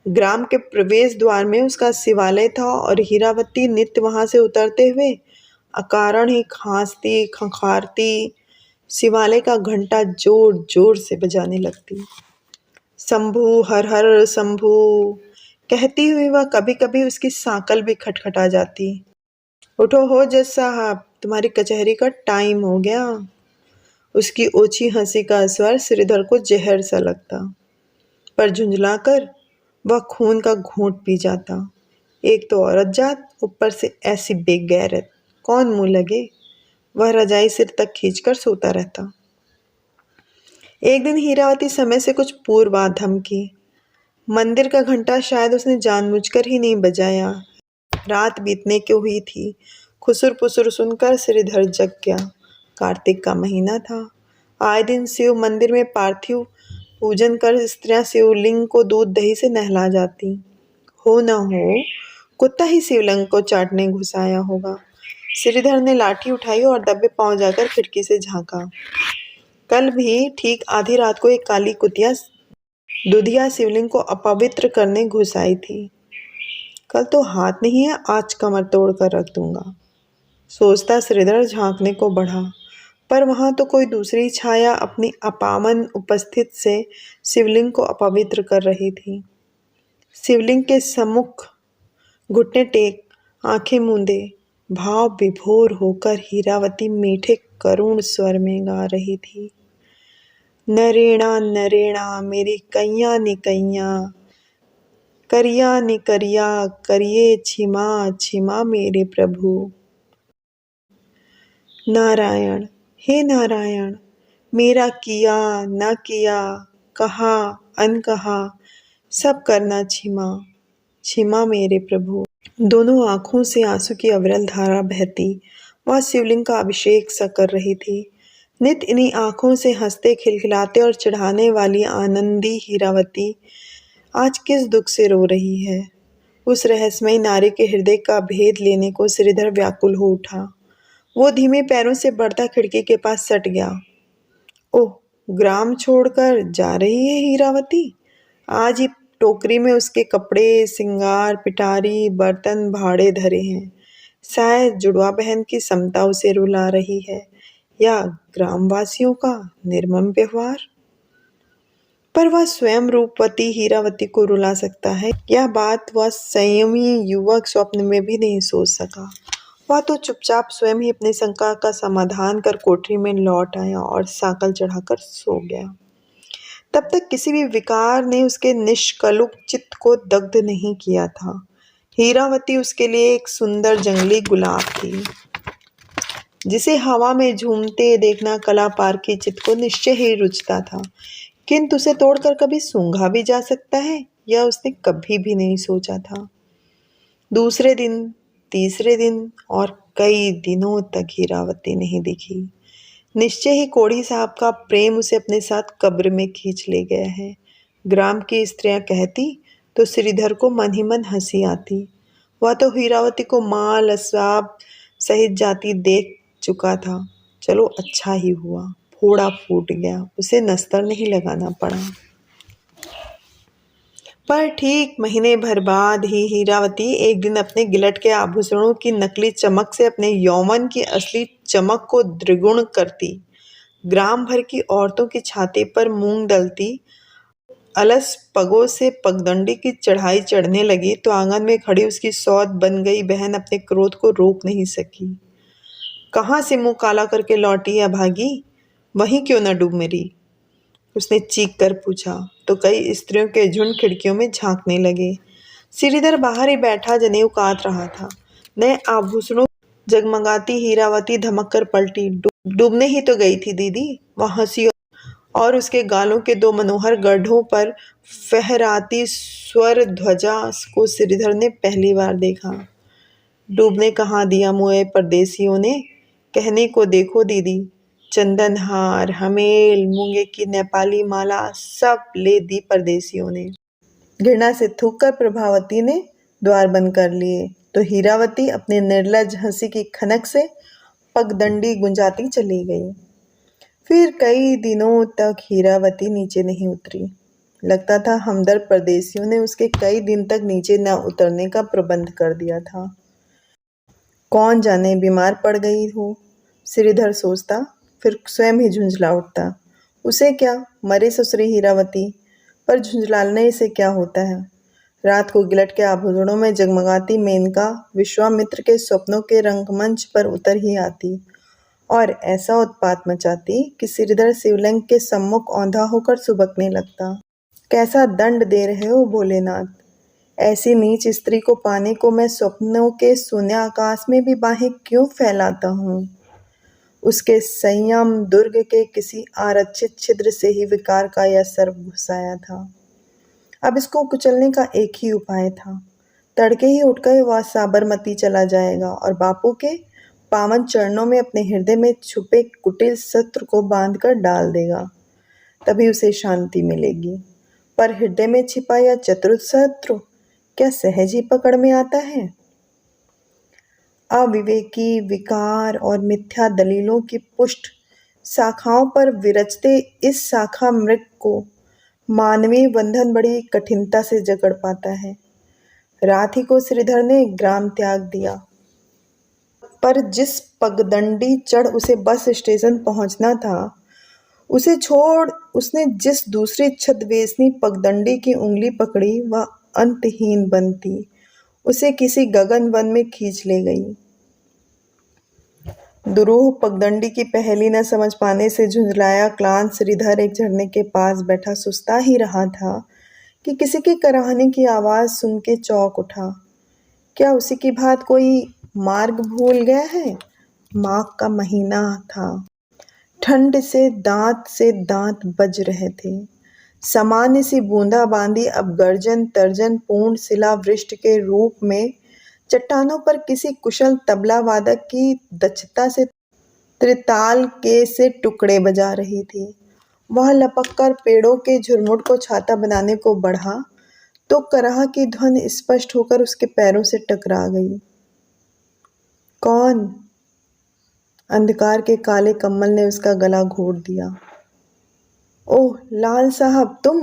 ग्राम के प्रवेश द्वार में उसका शिवालय था और हीरावती नित्य वहां से उतरते हुए अकारण ही खांसती खंखारती शिवालय का घंटा जोर जोर से बजाने लगती। शंभू हर हर शंभू कहती हुई वह कभी कभी उसकी सांकल भी खटखटा जाती। उठो हो जज साहब, तुम्हारी कचहरी का टाइम हो गया। उसकी ओछी हंसी का स्वर श्रीधर को जहर सा लगता, पर झुंझलाकर वह खून का घूंट पी जाता। एक तो औरत जात, ऊपर से ऐसी बेगैरत, कौन मुंह लगे। वह रजाई सिर तक खींचकर सोता रहता। एक दिन हीरावती समय से कुछ पूर्व आ धमकी। मंदिर का घंटा शायद उसने जानबूझकर ही नहीं बजाया। रात बीतने की हुई थी। खुसुर पुसुर सुनकर श्रीधर जग गया। कार्तिक का महीना था। आए दिन शिव मंदिर में पार्थिव पूजन कर स्त्रियां शिवलिंग को दूध दही से नहला जाती। हो न हो कुत्ता ही शिवलिंग को चाटने घुस आया होगा। श्रीधर ने लाठी उठाई और दबे पांव जाकर खिड़की से झांका। कल भी ठीक आधी रात को एक काली कुतिया दुधिया शिवलिंग को अपवित्र करने घुस आई थी। कल तो हाथ नहीं है, आज कमर तोड़ कर रख दूंगा, सोचता श्रीधर झांकने को बढ़ा। पर वहां तो कोई दूसरी छाया अपनी अपावन उपस्थित से शिवलिंग को अपवित्र कर रही थी। शिवलिंग के सम्मुख घुटने टेक आंखें मूंदे भाव विभोर होकर हीरावती मीठे करुण स्वर में गा रही थी। नरेणा नरेणा मेरी कैया निकैया, करिया निकरिया करिए छिमा छिमा मेरे प्रभु। नारायण हे नारायण, मेरा किया न किया, कहा अनकहा, सब करना छिमा छिमा मेरे प्रभु। दोनों आंखों से आंसू की अविरल धारा बहती वह शिवलिंग का अभिषेक सा कर रही थी। नित इन्हीं आंखों से हंसते खिलखिलाते और चढ़ाने वाली आनंदी हीरावती आज किस दुख से रो रही है। उस रहस्यमयी नारी के हृदय का भेद लेने को श्रीधर व्याकुल हो उठा। वो धीमे पैरों से बढ़ता खिड़की के पास सट गया। ओह, ग्राम छोड़कर जा रही है हीरावती। आज ही टोकरी में उसके कपड़े सिंगार पिटारी बर्तन भाड़े धरे हैं। शायद जुड़वा बहन की समता उसे रुला रही है, या ग्रामवासियों का निर्मम व्यवहार। पर वह स्वयं रूपवती हीरावती को रुला सकता है, यह बात वह संयमी युवक स्वप्न में भी नहीं सोच सका। वह तो चुपचाप स्वयं ही अपनी शंका का समाधान कर कोठरी में लौट आया और साकल चढ़ाकर सो गया। तब तक किसी भी विकार ने उसके निष्कलुक चित्त को दग्ध नहीं किया था। हीरावती उसके लिए एक सुंदर जंगली गुलाब थी, जिसे हवा में झूमते देखना कला पारखी चित्त को निश्चय ही रुचता था। किंतु उसे तोड़कर कभी सूंघा भी जा सकता है, यह उसने कभी भी नहीं सोचा था। दूसरे दिन, तीसरे दिन और कई दिनों तक हीरावती नहीं दिखी। निश्चय ही कोढ़ी साहब का प्रेम उसे अपने साथ कब्र में खींच ले गया है। ग्राम की स्त्रियां कहती तो श्रीधर को मन ही मन हंसी आती। वह तो हीरावती को माल अस्वाब सहित जाती देख चुका था। चलो अच्छा ही हुआ, फोड़ा फूट गया, उसे नस्तर नहीं लगाना पड़ा। पर ठीक महीने भर बाद ही हीरावती एक दिन अपने गिलट के आभूषणों की नकली चमक से अपने यौवन की असली चमक को द्विगुण करती। ग्राम भर की औरतों की छाती पर मूंग डलती अलस पगों से पगडंडी की चढ़ाई चढ़ने लगी तो आंगन में खड़ी उसकी सौत बन गई बहन अपने क्रोध को रोक नहीं सकी। कहाँ से मुंह काला करके लौटी है भागी, वहीं क्यों न डूब मरी, उसने चीख कर पूछा। तो कई स्त्रियों के झुंड खिड़कियों में झांकने लगे। श्रीधर बाहर ही बैठा जनेऊ काट रहा था। नए आभूषणों जगमगाती हीरावती धमक कर पलटी। डूबने ही तो गई थी दीदी, वह हंसी और उसके गालों के दो मनोहर गड्ढों पर फहराती स्वर ध्वजा को श्रीधर ने पहली बार देखा। डूबने कहाँ दिया मोए परदेसियों ने, कहने को देखो दीदी, चंदनहार, हमेल, मूंगे की नेपाली माला सब ले दी परदेसियों ने। घृणा से थूककर प्रभावती ने द्वार बंद कर लिए तो हीरावती अपने निर्लज हंसी की खनक से पगडंडी गुंजाती चली गई। फिर कई दिनों तक हीरावती नीचे नहीं उतरी। लगता था हमदर्द परदेसियों ने उसके कई दिन तक नीचे न उतरने का प्रबंध कर दिया था। कौन जाने बीमार पड़ गई हो, श्रीधर सोचता, फिर स्वयं ही झुंझला उठता। उसे क्या, मरे ससुरी हीरावती, पर झुंझलाने से क्या होता है। रात को गिलट के आभूषणों में जगमगाती मेनका विश्वामित्र के स्वप्नों के रंगमंच पर उतर ही आती और ऐसा उत्पात मचाती कि श्रीधर शिवलिंग के सम्मुख औंधा होकर सुबकने लगता। कैसा दंड दे रहे हो भोलेनाथ, ऐसी नीच स्त्री को पाने को मैं स्वप्नों के शून्य आकाश में भी बाहें क्यों फैलाता हूँ। उसके संयम दुर्ग के किसी आरक्षित छिद्र से ही विकार का यह सर्प घुस आया था। अब इसको कुचलने का एक ही उपाय था। तड़के ही उठकर वह साबरमती चला जाएगा और बापू के पावन चरणों में अपने हृदय में छुपे कुटिल शत्रु को बांधकर डाल देगा, तभी उसे शांति मिलेगी। पर हृदय में छिपा यह चतुर शत्रु क्या सहज ही पकड़ में आता है। अविवेकी विकार और मिथ्या दलीलों की पुष्ट शाखाओं पर विरचते इस शाखा मृग को मानवीय बंधन बड़ी कठिनता से जकड़ पाता है। रात ही को श्रीधर ने ग्राम त्याग दिया, पर जिस पगडंडी चढ़ उसे बस स्टेशन पहुंचना था, उसे छोड़ उसने जिस दूसरी छद्मवेशनी पगडंडी की उंगली पकड़ी वह अंतहीन बनती उसे किसी गगन वन में खींच ले गई। दुरूह पगडंडी की पहेली न समझ पाने से झुंझलाया क्लांत श्रीधर एक झरने के पास बैठा सुस्ता ही रहा था कि किसी की कराहने की आवाज सुन के चौंक उठा। क्या उसी की भांति कोई मार्ग भूल गया है। माघ का महीना था। ठंड से दांत बज रहे थे। सामान्य सी बूंदाबांदी अब गर्जन तर्जन पूर्ण शिलावृष्टि के रूप में चट्टानों पर किसी कुशल तबला वादक की दक्षता से त्रिताल के से टुकड़े बजा रही थी। वह लपककर पेड़ों के झुरमुट को छाता बनाने को बढ़ा तो कराह की ध्वन स्पष्ट होकर उसके पैरों से टकरा गई। कौन? अंधकार के काले कम्बल ने उसका गला घोट दिया। ओह लाल साहब, तुम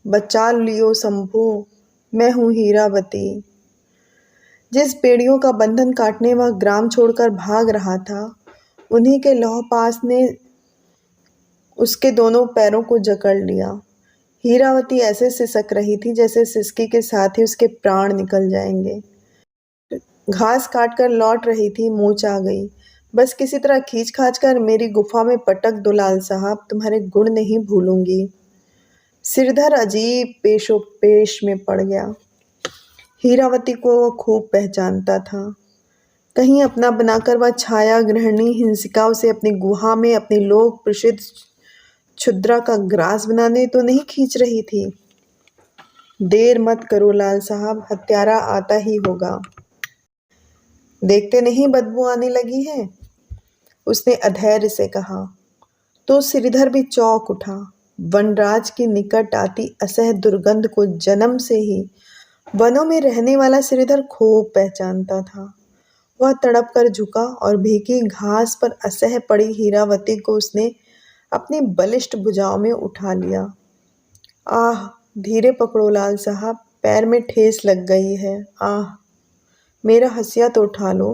बचा लियो शंभू, मैं हूँ हीरावती। जिस बेड़ियों का बंधन काटने वह ग्राम छोड़कर भाग रहा था, उन्हीं के लौह पास ने उसके दोनों पैरों को जकड़ लिया। हीरावती ऐसे सिसक रही थी जैसे सिसकी के साथ ही उसके प्राण निकल जाएंगे। घास काटकर लौट रही थी, मूंछ आ गई। बस किसी तरह खींच खाच कर मेरी गुफा में पटक दो लाल साहब, तुम्हारे गुण नहीं भूलूंगी। श्रीधर अजीब पेशोपेश में पड़ गया। हीरावती को वह खूब पहचानता था। कहीं अपना बनाकर वह छाया गृहिणी हिंसिका उसे अपनी गुहा में अपनी लोक प्रसिद्ध क्षुद्रा का ग्रास बनाने तो नहीं खींच रही थी। देर मत करो लाल साहब, हत्यारा आता ही होगा। देखते नहीं बदबू आने लगी है, उसने अधैर्य से कहा। तो श्रीधर भी चौंक उठा। वनराज की निकट आती असह दुर्गंध को जन्म से ही वनों में रहने वाला श्रीधर खूब पहचानता था। वह तड़प कर झुका और भीगी घास पर असह पड़ी हीरावती को उसने अपनी बलिष्ठ भुजाओं में उठा लिया। आह, धीरे पकड़ो लाल साहब, पैर में ठेस लग गई है। आह, मेरा हंसिया तो उठा लो,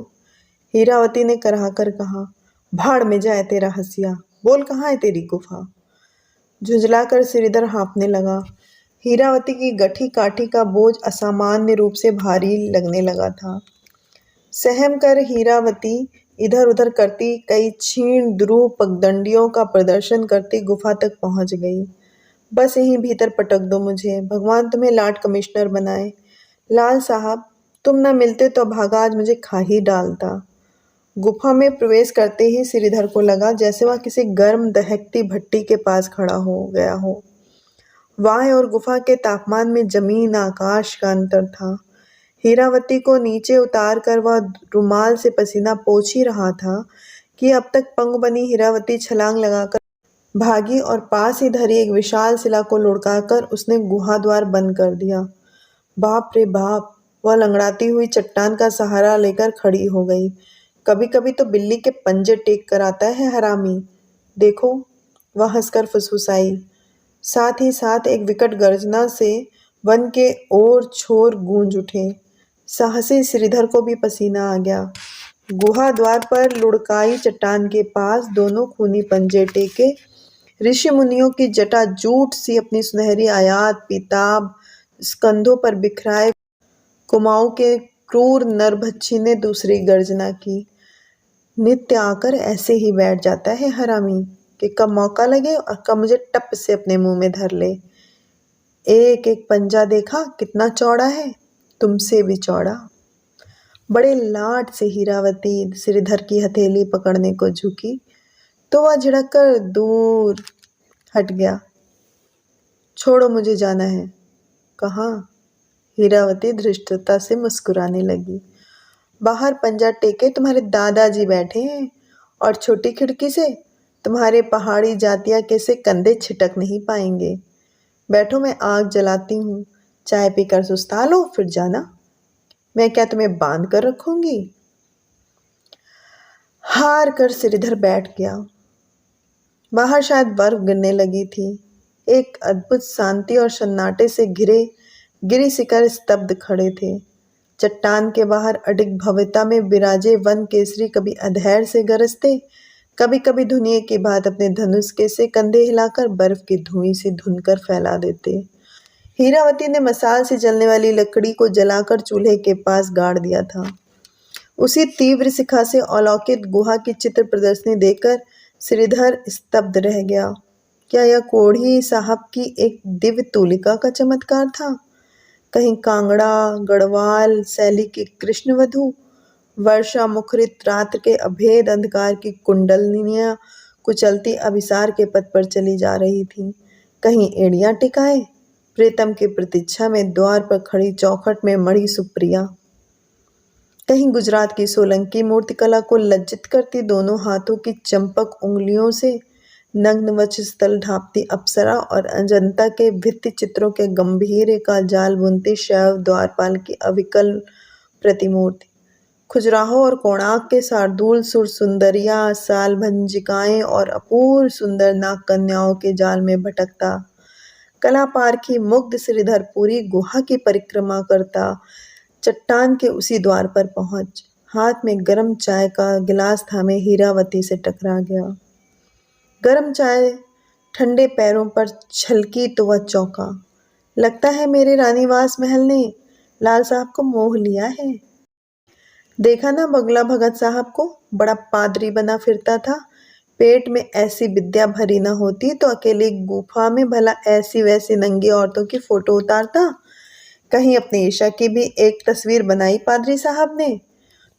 हीरावती ने कराह कर कहा। भाड़ में जाए तेरा हंसिया, बोल कहाँ है तेरी गुफा। झुंझलाकर श्रीधर हाँफने लगा। हीरावती की गठी काठी का बोझ असामान्य रूप से भारी लगने लगा था। सहम कर हीरावती इधर उधर करती कई क्षीण ध्रुव पगडंडियों का प्रदर्शन करती गुफा तक पहुंच गई। बस यहीं भीतर पटक दो मुझे, भगवान तुम्हें लाट कमिश्नर बनाए। लाल साहब, तुम न मिलते तो भागा आज मुझे खा ही डालता। गुफा में प्रवेश करते ही श्रीधर को लगा जैसे वह किसी गर्म दहकती भट्टी के पास खड़ा हो गया हो। वाह और गुफा के तापमान में जमीन आकाश का अंतर था। हीरावती को नीचे उतार कर वह रुमाल से पसीना पोंछ ही रहा था कि अब तक पंग बनी हीरावती छलांग लगाकर भागी और पास ही धरी एक विशाल शिला को लुढ़काकर उसने गुहा द्वार बंद कर दिया। बाप रे बाप! वह लंगड़ाती हुई चट्टान का सहारा लेकर खड़ी हो गई। कभी कभी तो बिल्ली के पंजे टेक कर आता है हरामी। देखो, वह हंसकर फुसफुसाई। साथ ही साथ एक विकट गर्जना से वन के ओर छोर गूंज उठे। साहसी श्रीधर को भी पसीना आ गया। गुहा द्वार पर लुढ़काई चट्टान के पास दोनों खूनी पंजे टेके ऋषि मुनियों की जटा जूट सी अपनी सुनहरी आयात पीताब स्कंधों पर बिखराए कुमाऊं के क्रूर नरभक्षी ने दूसरी गर्जना की। नित्य आकर ऐसे ही बैठ जाता है हरामी कि कब मौका लगे और कब मुझे टप से अपने मुंह में धर ले। एक एक पंजा देखा कितना चौड़ा है, तुमसे भी चौड़ा। बड़े लाड से हीरावती श्रीधर की हथेली पकड़ने को झुकी तो वह झिड़क कर दूर हट गया। छोड़ो, मुझे जाना है। कहाँ? हीरावती धृष्टता से मुस्कुराने लगी। बाहर पंजा टेके तुम्हारे दादाजी बैठे हैं और छोटी खिड़की से तुम्हारे पहाड़ी जातिया के से कंधे छिटक नहीं पाएंगे। बैठो, मैं आग जलाती हूँ, चाय पीकर सुस्ता लो फिर जाना। मैं क्या तुम्हें बांध कर रखूंगी? हार कर श्रीधर बैठ गया। बाहर शायद बर्फ गिरने लगी थी। एक अद्भुत शांति और सन्नाटे से घिरे गिरी शिखर स्तब्ध खड़े थे। चट्टान के बाहर अडिग भव्यता में बिराजे वन केसरी कभी अधैर्य से गरजते, कभी कभी धुनिये की बात अपने धनुष के से कंधे हिलाकर बर्फ की धुएं से धुनकर फैला देते। हीरावती ने मसाल से जलने वाली लकड़ी को जलाकर चूल्हे के पास गाड़ दिया था। उसी तीव्र शिखा से अलौकिक गुहा की चित्र प्रदर्शनी देखकर श्रीधर स्तब्ध रह गया। क्या यह कोढ़ी साहब की एक दिव्य तूलिका का चमत्कार था? कहीं कांगड़ा गढ़वाल शैली की कृष्णवधू वर्षा मुखरित रात्र के अभेद अंधकार की कुंडलिनियां कुचलती अभिसार के पथ पर चली जा रही थी। कहीं एड़ियां टिकाए प्रीतम की प्रतीक्षा में द्वार पर खड़ी चौखट में मड़ी सुप्रिया, कहीं गुजरात की सोलंकी मूर्तिकला को लज्जित करती दोनों हाथों की चंपक उंगलियों से नग्न वक्ष स्थल ढांपती अप्सरा और अजंता के भित्ति चित्रों के गंभीर का जाल बुनती शैव द्वारपाल की अविकल प्रतिमूर्ति, खजुराहो और कोणार्क के शार्दूल सुर सुंदरिया साल भंजिकाएं और अपूर्व सुंदर नाग कन्याओं के जाल में भटकता कला पारखी मुग्ध श्रीधर पूरी गुहा की परिक्रमा करता चट्टान के उसी द्वार पर पहुंच हाथ में गर्म चाय का गिलास थामे हीरावती से टकरा गया। गर्म चाय ठंडे पैरों पर छलकी तो वह चौंका। लगता है मेरे रानीवास महल ने लाल साहब को मोह लिया है। देखा ना बगला भगत साहब को, बड़ा पादरी बना फिरता था। पेट में ऐसी विद्या भरी न होती तो अकेली गुफा में भला ऐसी वैसी नंगी औरतों की फोटो उतारता। कहीं अपनी ईशा की भी एक तस्वीर बनाई पादरी साहब ने।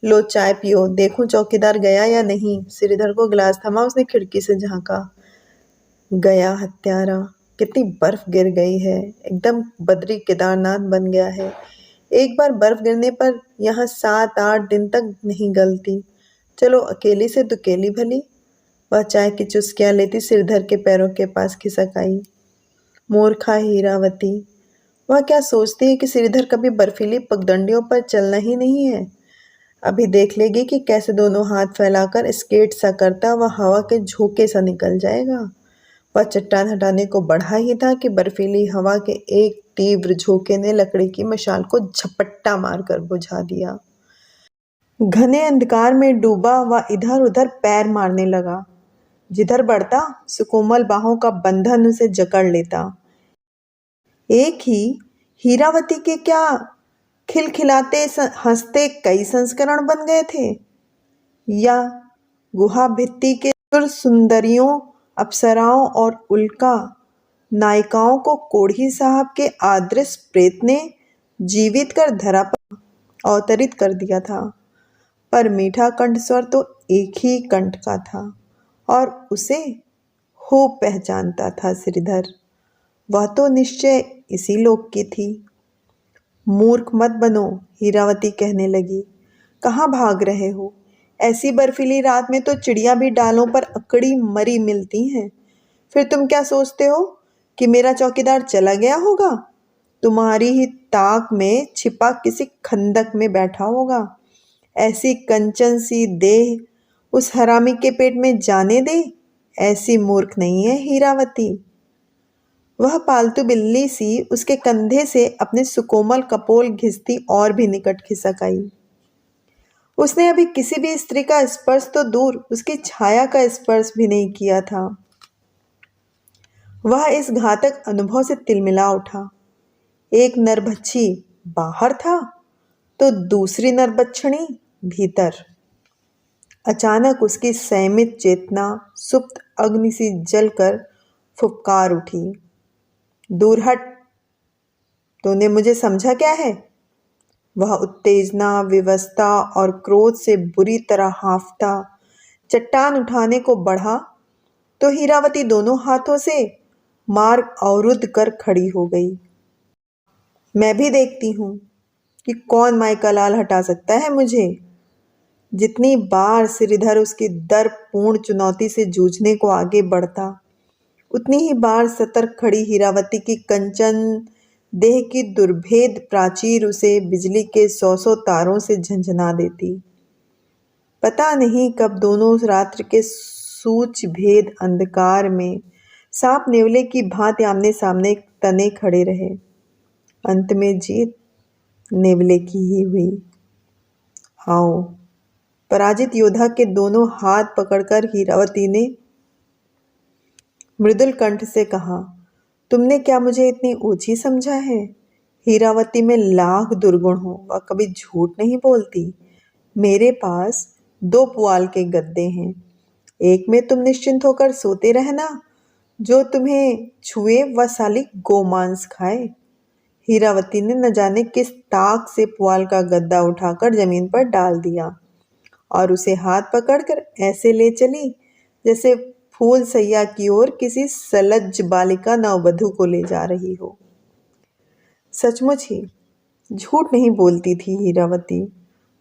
लो चाय पियो, देखूं चौकीदार गया या नहीं। श्रीधर को गिलास थमा, उसने खिड़की से झांका। गया हत्यारा, कितनी बर्फ गिर गई है, एकदम बद्री केदारनाथ बन गया है। एक बार बर्फ गिरने पर यहाँ 7-8 दिन तक नहीं गलती। चलो अकेली से दुकेली भली। वह चाय की चुस्कियाँ लेती श्रीधर के पैरों के पास खिसक आई। मूर्खा हीरावती, वह क्या सोचती है कि श्रीधर कभी बर्फीली पगडंडियों पर चलना ही नहीं है। अभी देख लेगी कि कैसे दोनों हाथ फैलाकर स्केट सा करता वह हवा के झोंके सा निकल जाएगा। वह चट्टान हटाने को बढ़ा ही था कि बर्फीली हवा के एक तीव्र झोंके ने लकड़ी की मशाल को झपट्टा मारकर बुझा दिया। घने अंधकार में डूबा वह इधर उधर पैर मारने लगा। जिधर बढ़ता सुकोमल बाहों का बंधन उसे जकड़ लेता। एक ही हीरावती के क्या खिलखिलाते हंसते कई संस्करण बन गए थे, या गुहा भित्ति के सुंदरियों अप्सराओं और उल्का नायिकाओं को कोढ़ी साहब के आदर्श प्रेत ने जीवित कर धरा पर अवतरित कर दिया था। पर मीठा कंठस्वर तो एक ही कंठ का था और उसे हो पहचानता था श्रीधर। वह तो निश्चय इसी लोक की थी। मूर्ख मत बनो, हीरावती कहने लगी। कहाँ भाग रहे हो? ऐसी बर्फीली रात में तो चिड़िया भी डालों पर अकड़ी मरी मिलती हैं। फिर तुम क्या सोचते हो कि मेरा चौकीदार चला गया होगा? तुम्हारी ही ताक में छिपा किसी खंदक में बैठा होगा। ऐसी कंचन सी देह उस हरामी के पेट में जाने दे, ऐसी मूर्ख नहीं है हीरावती। वह पालतू बिल्ली सी उसके कंधे से अपने सुकोमल कपोल घिसती और भी निकट खिसक आई। उसने अभी किसी भी स्त्री का स्पर्श तो दूर उसकी छाया का स्पर्श भी नहीं किया था। वह इस घातक अनुभव से तिलमिला उठा। एक नरभक्षी बाहर था तो दूसरी नरभक्षणी भीतर। अचानक उसकी संयमित चेतना सुप्त अग्नि सी जलकर फुफकार उठी। दूर हट, तूने मुझे समझा क्या है? वह उत्तेजना, विवशता और क्रोध से बुरी तरह हांफता चट्टान उठाने को बढ़ा तो हीरावती दोनों हाथों से मार्ग अवरुद्ध कर खड़ी हो गई। मैं भी देखती हूँ कि कौन माइका लाल हटा सकता है मुझे। जितनी बार श्रीधर उसकी दर्पपूर्ण चुनौती से जूझने को आगे बढ़ता, उतनी ही बार सतर्क खड़ी हीरावती की कंचन देह की दुर्भेद प्राचीर उसे बिजली के सौ तारों से झंझना देती। पता नहीं कब दोनों रात्र के सूच भेद अंधकार में सांप नेवले की भांति आमने सामने तने खड़े रहे। अंत में जीत नेवले की ही हुई। आओ, पराजित योद्धा के दोनों हाथ पकड़कर हीरावती ने मृदुल कंठ से कहा, तुमने क्या मुझे इतनी ऊंची समझा है? हीरावती में लाख दुर्गुण हो, वह कभी झूठ नहीं बोलती। मेरे पास 2 पुआल के गद्दे हैं। एक में तुम निश्चिंत होकर सोते रहना, जो तुम्हें छुए वह साली गोमांस खाए। हीरावती ने न जाने किस ताक से पुआल का गद्दा उठाकर जमीन पर डाल दिया और उसे हाथ पकड़कर ऐसे ले चली जैसे फूल सैया की ओर किसी सलज्ज बालिका नववधू को ले जा रही हो। सचमुच ही झूठ नहीं बोलती थी हीरावती।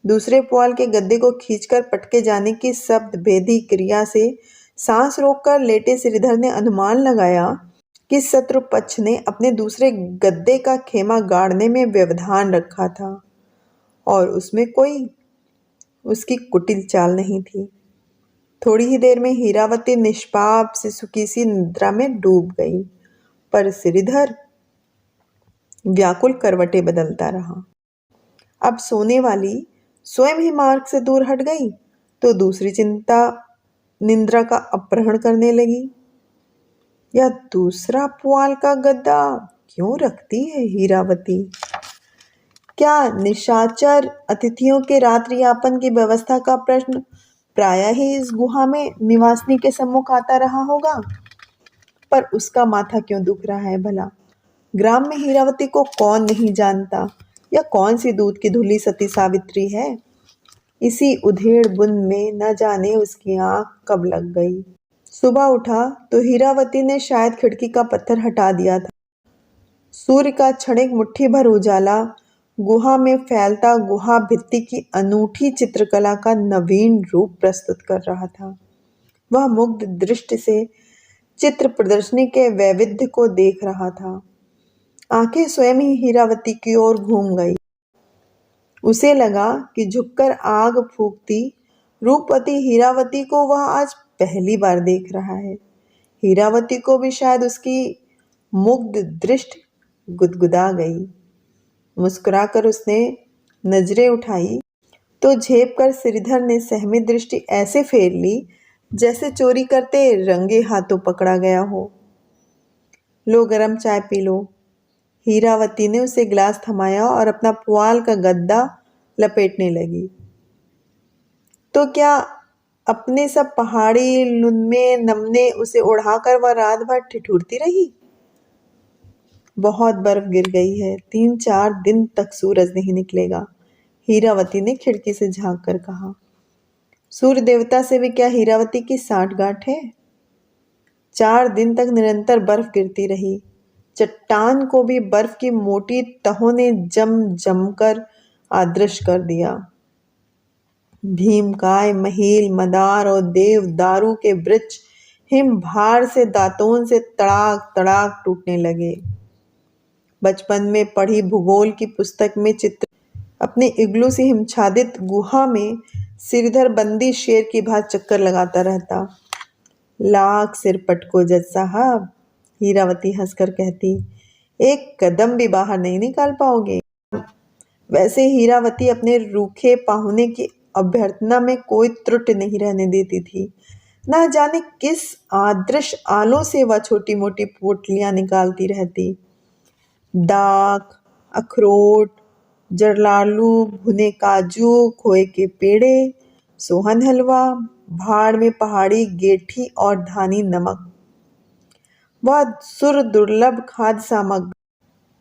दूसरे पुआल के गद्दे को खींचकर पटके जाने की शब्द भेदी क्रिया से सांस रोककर लेटे श्रीधर ने अनुमान लगाया कि शत्रु पक्ष ने अपने दूसरे गद्दे का खेमा गाड़ने में व्यवधान रखा था और उसमें कोई उसकी कुटिल चाल नहीं थी। थोड़ी ही देर में हीरावती निष्पाप से सुखी सी निद्रा में डूब गई, पर श्रीधर व्याकुल करवटें बदलता रहा। अब सोने वाली स्वयं ही मार्ग से दूर हट गई तो दूसरी चिंता निंद्रा का अपहरण करने लगी। यह दूसरा पुआल का गद्दा क्यों रखती है हीरावती? क्या निशाचर अतिथियों के रात्रि यापन की व्यवस्था का प्रश्न प्रायः ही इस गुहा में निवासिनी के सम्मुख आता रहा होगा? पर उसका माथा क्यों दुख रहा है भला? ग्राम में हीरावती को कौन नहीं जानता? या कौन सी दूध की धुली सती सावित्री है? इसी उधेड़ बुन में न जाने उसकी आंख कब लग गई। सुबह उठा तो हीरावती ने शायद खिड़की का पत्थर हटा दिया था। सूर्य का क्षणिक मुट्ठी भर उजाला गुहा में फैलता गुहा भित्ति की अनूठी चित्रकला का नवीन रूप प्रस्तुत कर रहा था। वह मुग्ध दृष्टि से चित्र प्रदर्शनी के वैविध्य को देख रहा था। आंखें स्वयं ही हीरावती की ओर घूम गई। उसे लगा कि झुककर आग फूंकती रूपवती हीरावती को वह आज पहली बार देख रहा है। हीरावती को भी शायद उसकी मुग्ध दृष्टि गुदगुदा गई। मुस्कुराकर उसने नजरें उठाई तो झेप कर श्रीधर ने सहमी दृष्टि ऐसे फेर ली जैसे चोरी करते रंगे हाथों पकड़ा गया हो। लो, गरम चाय पी लो। हीरावती ने उसे गिलास थमाया और अपना पुआल का गद्दा लपेटने लगी। तो क्या अपने सब पहाड़ी लुनमे नमने उसे उड़ाकर वह रात भर ठिठुरती रही? बहुत बर्फ गिर गई है, 3-4 दिन तक सूरज नहीं निकलेगा, हीरावती ने खिड़की से झांक कर कहा। सूर्य देवता से भी क्या हीरावती की साठगांठ है? 4 दिन तक निरंतर बर्फ गिरती रही। चट्टान को भी बर्फ की मोटी तहों ने जम जम कर आदृश कर दिया। भीमकाय, महील, मदार और देवदारू के वृक्ष हिम भार से दांतों से तड़ाक तड़ाक टूटने लगे। बचपन में पढ़ी भूगोल की पुस्तक में चित्र अपने इग्लू से हिमच्छादित गुहा में सिरधर बंदी शेर की भांति चक्कर लगाता रहता। लाख सिर पटको जज साहब, हीरावती हंसकर कहती, एक कदम भी बाहर नहीं निकाल पाओगे। वैसे हीरावती अपने रूखे पाहुने की अभ्यर्थना में कोई त्रुटि नहीं रहने देती थी। ना जाने किस आदृश आलों से वह छोटी मोटी पोटलियां निकालती रहती। दाख, अखरोट, जरलालू, भुने काजू, खोए के पेड़े, सोहन हलवा, भाड़ में पहाड़ी गेठी और धानी नमक। वह सुर दुर्लभ खाद्य सामग्री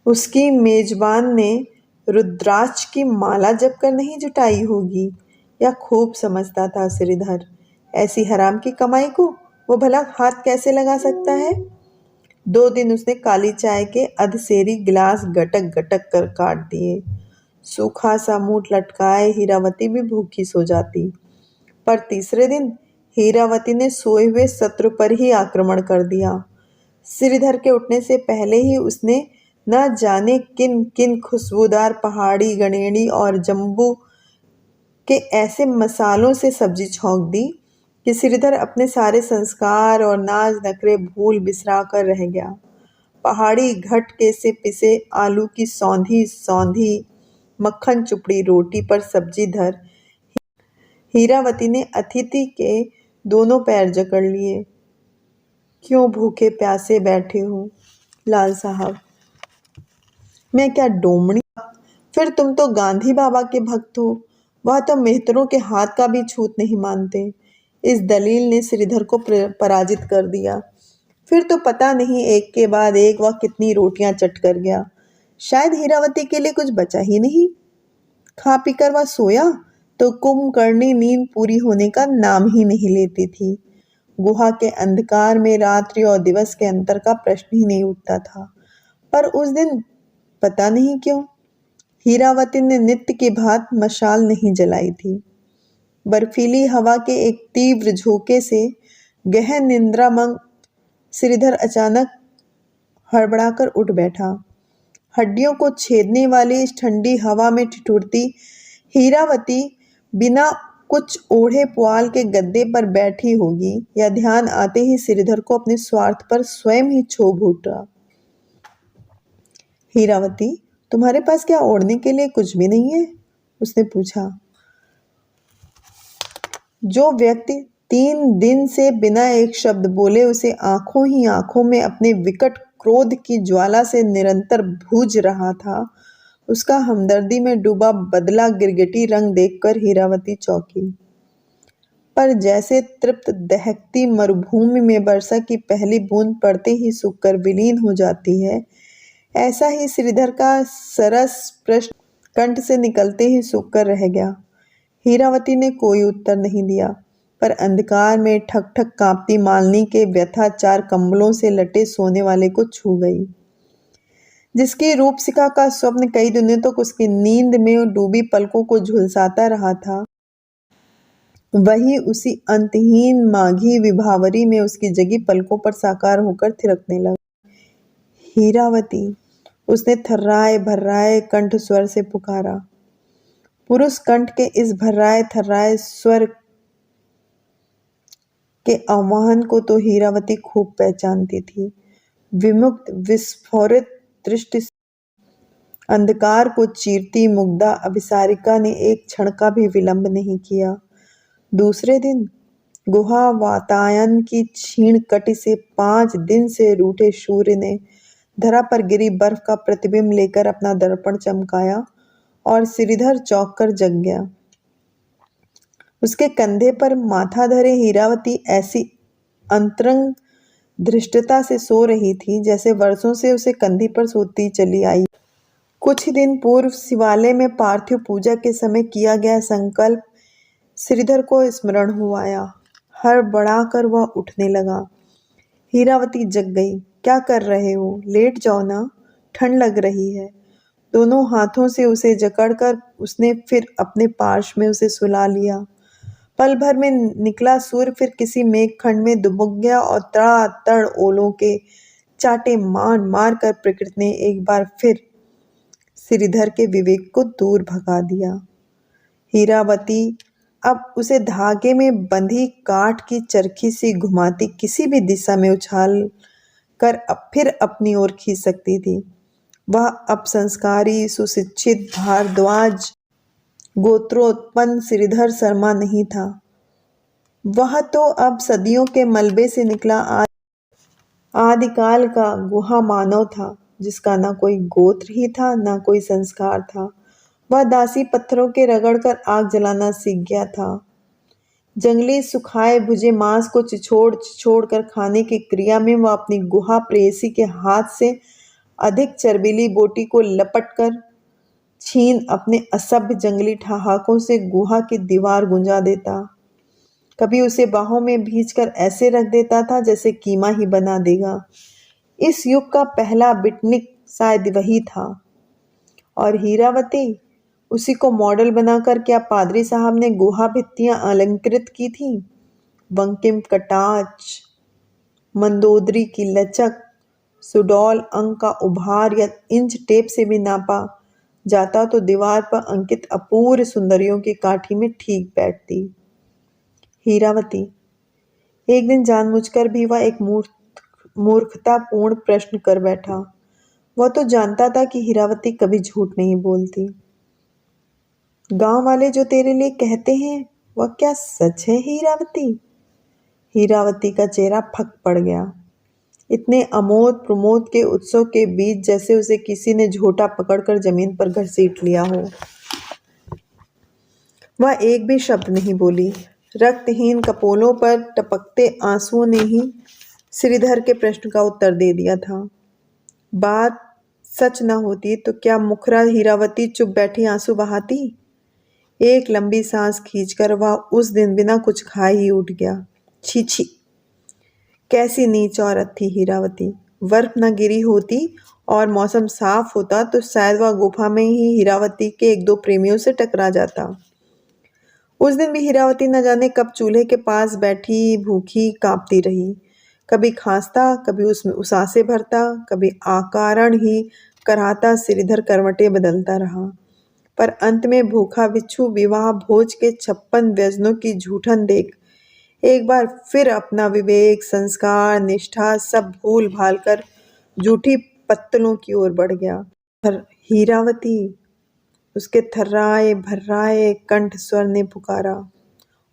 उसकी मेजबान ने रुद्राक्ष की माला जपकर नहीं जुटाई होगी, या खूब समझता था श्रीधर। ऐसी हराम की कमाई को वो भला हाथ कैसे लगा सकता है। 2 दिन उसने काली चाय के अधसेरी गिलास गटक गटक कर काट दिए। सूखा सा मुंह लटकाए हीरावती भी भूखी सो जाती। पर तीसरे दिन हीरावती ने सोए हुए शत्रु पर ही आक्रमण कर दिया। श्रीधर के उठने से पहले ही उसने न जाने किन किन खुशबूदार पहाड़ी गणेड़ी और जम्बू के ऐसे मसालों से सब्जी छौंक दी कि श्रीधर अपने सारे संस्कार और नाज नखरे भूल बिसरा कर रह गया। पहाड़ी घटके से पिसे आलू की सौंधी सौंधी मक्खन चुपड़ी रोटी पर सब्जी धर हीरावती ने अतिथि के दोनों पैर जकड़ लिए। क्यों भूखे प्यासे बैठे हो लाल साहब, मैं क्या डोमड़ी? फिर तुम तो गांधी बाबा के भक्त हो, वह तो मेहतरों के हाथ का भी छूत नहीं मानते। इस दलील ने श्रीधर को पराजित कर दिया। फिर तो पता नहीं एक के बाद एक वह कितनी रोटियां चट कर गया। शायद हीरावती के लिए कुछ बचा ही नहीं। खा पीकर वह सोया तो कुंभकर्णी नींद पूरी होने का नाम ही नहीं लेती थी। गुहा के अंधकार में रात्रि और दिवस के अंतर का प्रश्न ही नहीं उठता था। पर उस दिन पता नहीं क्यों हीरावती ने नित्य की भांति मशाल नहीं जलाई थी। बर्फीली हवा के एक तीव्र झोंके से गहन निंद्रामग्न श्रीधर अचानक हड़बड़ाकर उठ बैठा। हड्डियों को छेदने वाली इस ठंडी हवा में ठिठुरती हीरावती बिना कुछ ओढ़े पुआल के गद्दे पर बैठी होगी, या ध्यान आते ही श्रीधर को अपने स्वार्थ पर स्वयं ही क्षोभ उठा। हीरावती, तुम्हारे पास क्या ओढ़ने के लिए कुछ भी नहीं है? उसने पूछा। जो व्यक्ति 3 दिन से बिना एक शब्द बोले उसे आंखों ही आंखों में अपने विकट क्रोध की ज्वाला से निरंतर भूज रहा था, उसका हमदर्दी में डूबा बदला गिरगिटी रंग देखकर हीरावती चौंकी। पर जैसे तृप्त दहकती मरुभूमि में वर्षा की पहली बूंद पड़ते ही सूखकर विलीन हो जाती है, ऐसा ही श्रीधर का सरस प्रश्न कंठ से निकलते ही सूखकर रह गया। हीरावती ने कोई उत्तर नहीं दिया, पर अंधकार में ठक ठक कांपती मालनी के व्यथा 4 कंबलों से लटे सोने वाले को छू गई। जिसकी रूपसिका का स्वप्न कई दिनों तक उसकी नींद में डूबी पलकों को झुलसाता रहा था, वही उसी अंतहीन माघी विभावरी में उसकी जगी पलकों पर साकार होकर थिरकने लगा। हीरावती, उसने थर्राए भर्राए कंठ स्वर से पुकारा। पुरुष कंठ के इस भर्राए थर्राए स्वर के आह्वान को तो हीरावती खूब पहचानती थी। विमुक्त विस्फोरित दृष्टि अंधकार को चीरती मुग्धा अभिसारिका ने एक क्षण का भी विलंब नहीं किया। दूसरे दिन गुहा वातायन की क्षीण कटि से 5 दिन से रूठे सूर्य ने धरा पर गिरी बर्फ का प्रतिबिंब लेकर अपना दर्पण चमकाया और श्रीधर चौंक कर जग गया। उसके कंधे पर माथा धरे हीरावती ऐसी अंतरंग धृष्टता से सो रही थी जैसे वर्षों से उसे कंधी पर सोती चली आई। कुछ दिन पूर्व शिवालय में पार्थिव पूजा के समय किया गया संकल्प श्रीधर को स्मरण हो आया। हड़बड़ाकर वह उठने लगा। हीरावती जग गई। क्या कर रहे हो? लेट जाओ ना, ठंड लग रही है। दोनों हाथों से उसे जकड़कर उसने फिर अपने पार्श्व में उसे सुला लिया। पल भर में निकला सूर्य फिर किसी मेघखंड में दुबक गया और तड़ातड़ ओलों के चाटे मार मार कर प्रकृति ने एक बार फिर श्रीधर के विवेक को दूर भगा दिया। हीरावती अब उसे धागे में बंधी काठ की चरखी सी घुमाती किसी भी दिशा में उछाल कर अब फिर अपनी ओर खींच सकती थी। वह अब संस्कारी सुशिक्षित भारद्वाज गोत्रोत्पन्न श्रीधर शर्मा नहीं था। वह तो अब सदियों के मलबे से निकला आदिकाल का गुहा मानव था, जिसका न कोई गोत्र ही था न कोई संस्कार था। वह दासी पत्थरों के रगड़कर आग जलाना सीख गया था। जंगली सुखाए भुजे मांस को छिछोड़ कर खाने की क्रिया में वह अपनी गुहा प्रेयसी के हाथ से अधिक चर्बीली बोटी को लपट कर छीन अपने असभ्य जंगली ठहाकों से गुहा की दीवार गुंजा देता। कभी उसे बाहों में भींचकर ऐसे रख देता था जैसे कीमा ही बना देगा। इस युग का पहला बिटनिक शायद वही था। और हीरावती, उसी को मॉडल बनाकर क्या पादरी साहब ने गुहा भित्तियां अलंकृत की थी? बंकिम कटाच, मंदोदरी की लचक, सुडौल अंक का उभार या इंच टेप से भी नापा जाता तो दीवार पर अंकित अपूर्व सुंदरियों की काठी में ठीक बैठती। हीरावती, एक दिन जानबूझकर भी वह एक मूर्खतापूर्ण प्रश्न कर बैठा। वह तो जानता था कि हीरावती कभी झूठ नहीं बोलती। गांव वाले जो तेरे लिए कहते हैं वह क्या सच है हीरावती? हीरावती का चेहरा फक पड़ गया। इतने अमोद प्रमोद के उत्सव के बीच जैसे उसे किसी ने झोटा पकड़कर जमीन पर घसीट लिया हो। वह एक भी शब्द नहीं बोली। रक्तहीन कपोलों पर टपकते आंसुओं ने ही श्रीधर के प्रश्न का उत्तर दे दिया था। बात सच न होती तो क्या मुखरा हीरावती चुप बैठी आंसू बहाती? एक लंबी सांस खींचकर वह उस दिन बिना कुछ खाए ही उठ गया। छी छी, कैसी नीच औरत थी हीरावती। बर्फ न गिरी होती और मौसम साफ होता तो शायद वह गुफा में ही हीरावती के एक दो प्रेमियों से टकरा जाता। उस दिन भी हीरावती न जाने कब चूल्हे के पास बैठी भूखी कांपती रही। कभी खांसता, कभी उसमें उसासे भरता, कभी आकारण ही कराहता श्रीधर करवटें बदलता रहा। पर अंत में भूखा बिच्छू विवाह भोज के 56 व्यंजनों की झूठन देख एक बार फिर अपना विवेक, संस्कार, निष्ठा सब भूल भाल कर जूठी पत्तलों की ओर बढ़ गया। हीरावती, उसके थर्राए भर्राए कंठ स्वर ने पुकारा।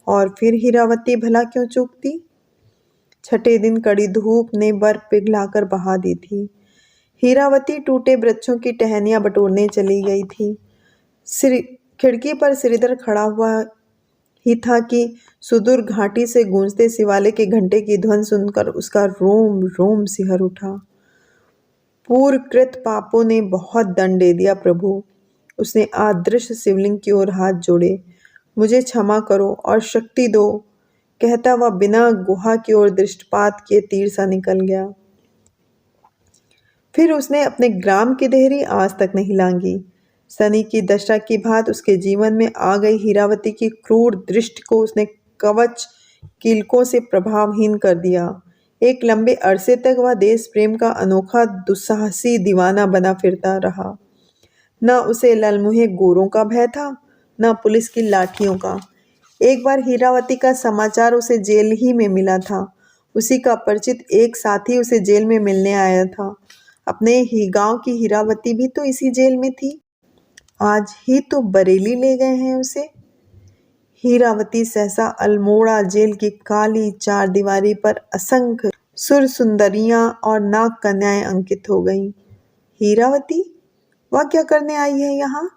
और फिर हीरावती भला क्यों चूकती? छठे दिन कड़ी धूप ने बर्फ पिघलाकर बहा दी थी। हीरावती टूटे वृक्षों की टहनियां बटोरने चली गई थी। खिड़की पर श्रीधर खड़ा हुआ ही था कि सुदूर घाटी से गूंजते शिवालय के घंटे की ध्वन सुनकर उसका रोम रोम सिहर उठा। पूर्वकृत पापों ने बहुत दंड दे दिया प्रभु। उसने अदृश्य शिवलिंग की ओर हाथ जोड़े। मुझे क्षमा करो और शक्ति दो, कहता वह बिना गुहा की ओर दृष्टिपात किए तीर सा निकल गया। फिर उसने अपने ग्राम की देहरी आज तक नहीं लांगी। शनि की दशा की भांति उसके जीवन में आ गई हीरावती की क्रूर दृष्टि को उसने कवच कीलकों से प्रभावहीन कर दिया। एक लंबे अरसे तक वह देश प्रेम का अनोखा दुस्साहसी दीवाना बना फिरता रहा। न उसे ललमुहे गोरों का भय था, न पुलिस की लाठियों का। एक बार हीरावती का समाचार उसे जेल ही में मिला था। उसी का परिचित एक साथी उसे जेल में मिलने आया था। अपने ही गांव की हीरावती भी तो इसी जेल में थी। आज ही तो बरेली ले गए हैं उसे। हीरावती सहसा अल्मोड़ा जेल की काली चार दीवारी पर असंख्य सुर सुंदरियां और नाग कन्याएं अंकित हो गईं। हीरावती, वह क्या करने आई है यहाँ?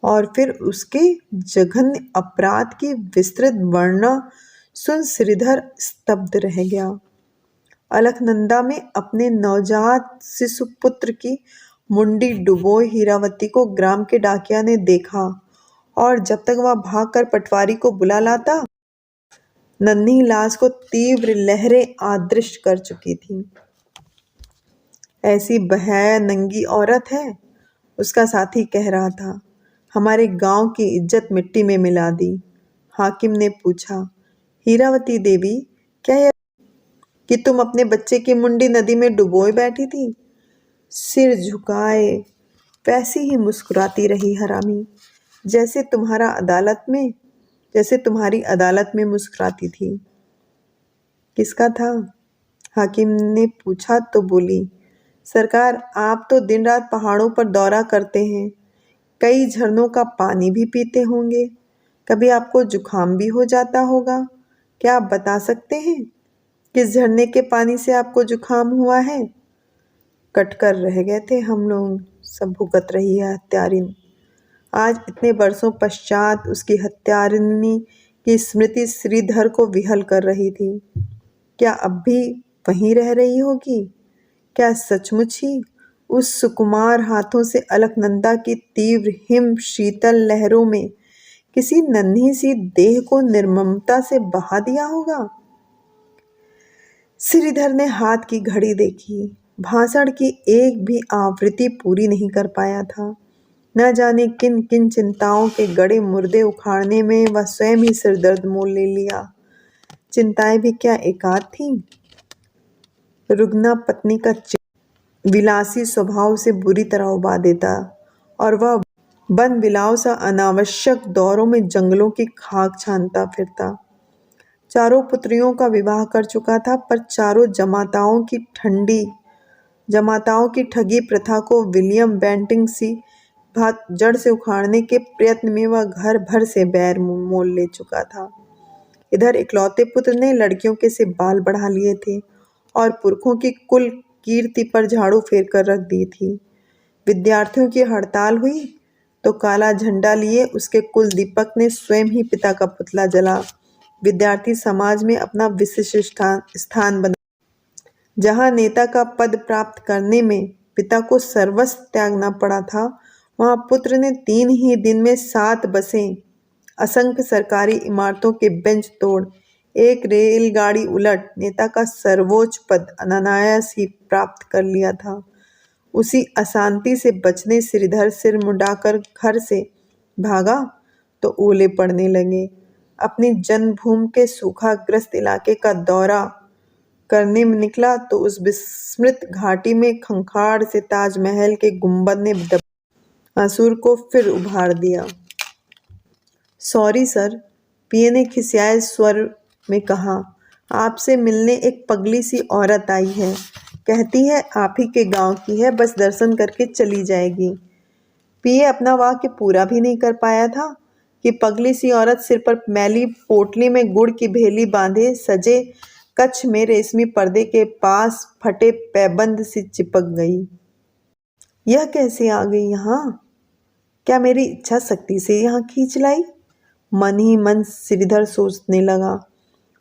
और फिर उसके जघन्य अपराध की विस्तृत वर्णना सुन श्रीधर स्तब्ध रह गया। अलकनंदा में अपने नवजात शिशु पुत्र की मुंडी डुबोए हीरावती को ग्राम के डाकिया ने देखा और जब तक वह भागकर पटवारी को बुला लाता, नन्ही लाश को तीव्र लहरें आदृश्य कर चुकी थी। ऐसी बहया नंगी औरत है, उसका साथी कह रहा था। हमारे गांव की इज्जत मिट्टी में मिला दी। हाकिम ने पूछा, हीरावती देवी, क्या यह कि तुम अपने बच्चे की मुंडी नदी में डुबोए बैठी थी? सिर झुकाए वैसी ही मुस्कुराती रही हरामी, जैसे तुम्हारी अदालत में मुस्कुराती थी। किसका था? हाकिम ने पूछा तो बोली, सरकार, आप तो दिन रात पहाड़ों पर दौरा करते हैं, कई झरनों का पानी भी पीते होंगे, कभी आपको जुकाम भी हो जाता होगा। क्या आप बता सकते हैं किस झरने के पानी से आपको जुकाम हुआ है? कटकर रह गए थे हम लोग, सब भुगत रही है हत्यारिन। आज इतने वर्षों पश्चात उसकी हत्यारिनी की स्मृति श्रीधर को विहल कर रही थी। क्या अब भी वहीं रह रही होगी? क्या सचमुच ही उस सुकुमार हाथों से अलकनंदा की तीव्र हिम शीतल लहरों में किसी नन्ही सी देह को निर्ममता से बहा दिया होगा? श्रीधर ने हाथ की घड़ी देखी। भाषण की एक भी आवृत्ति पूरी नहीं कर पाया था। न जाने किन किन चिंताओं के गड़े मुर्दे उखाड़ने में वह स्वयं ही सिरदर्द मोल ले लिया। चिंताएं भी क्या एकाध थीं। रुग्ना पत्नी का विलासी स्वभाव से बुरी तरह उबा देता और वह बन बिलाव सा अनावश्यक दौरों में जंगलों की खाक छानता फिरता। चारों पुत्रियों का विवाह कर चुका था, पर चारों जमाताओं की ठगी प्रथा को विलियम बेंटिंग सी भात जड़ से उखाड़ने के प्रयत्न में वह घर भर से बैर मोल ले चुका था। इधर इकलौते पुत्र ने लड़कियों के से बाल बढ़ा लिए थे और पुरखों की कुल कीर्ति पर झाड़ू फेर कर रख दी थी। विद्यार्थियों की हड़ताल हुई तो काला झंडा लिए उसके कुल दीपक ने स्वयं ही पिता का पुतला जला विद्यार्थी समाज में अपना विशिष्ट स्थान बना। जहां नेता का पद प्राप्त करने में पिता को सर्वस्व त्यागना पड़ा था, वहां पुत्र ने 3 ही दिन में 7 बसें, असंख्य सरकारी इमारतों के बेंच तोड़, एक रेलगाड़ी उलट नेता का सर्वोच्च पद अनायास ही प्राप्त कर लिया था। उसी अशांति से बचने श्रीधर सिर मुंडाकर घर से भागा तो ओले पड़ने लगे। अपनी जन्मभूमि के सूखाग्रस्त इलाके का दौरा करने में निकला तो उस विस्मृत घाटी में खंखार से ताजमहल के गुंबद ने आंसुर को फिर उभार दिया। सॉरी सर, पिए ने खिसियाए स्वर में कहा, आपसे मिलने एक पगली सी औरत आई है, कहती है आप ही के गांव की है, बस दर्शन करके चली जाएगी। पिए अपना वाक्य पूरा भी नहीं कर पाया था कि पगली सी औरत सिर पर मैली पोटली में गुड़ की भेली बांधे सजे कच्छ में रेशमी पर्दे के पास फटे पैबंद से चिपक गई। यह कैसे आ गई यहाँ? क्या मेरी इच्छा शक्ति से यहाँ खींच लाई? मन ही मन श्रीधर सोचने लगा,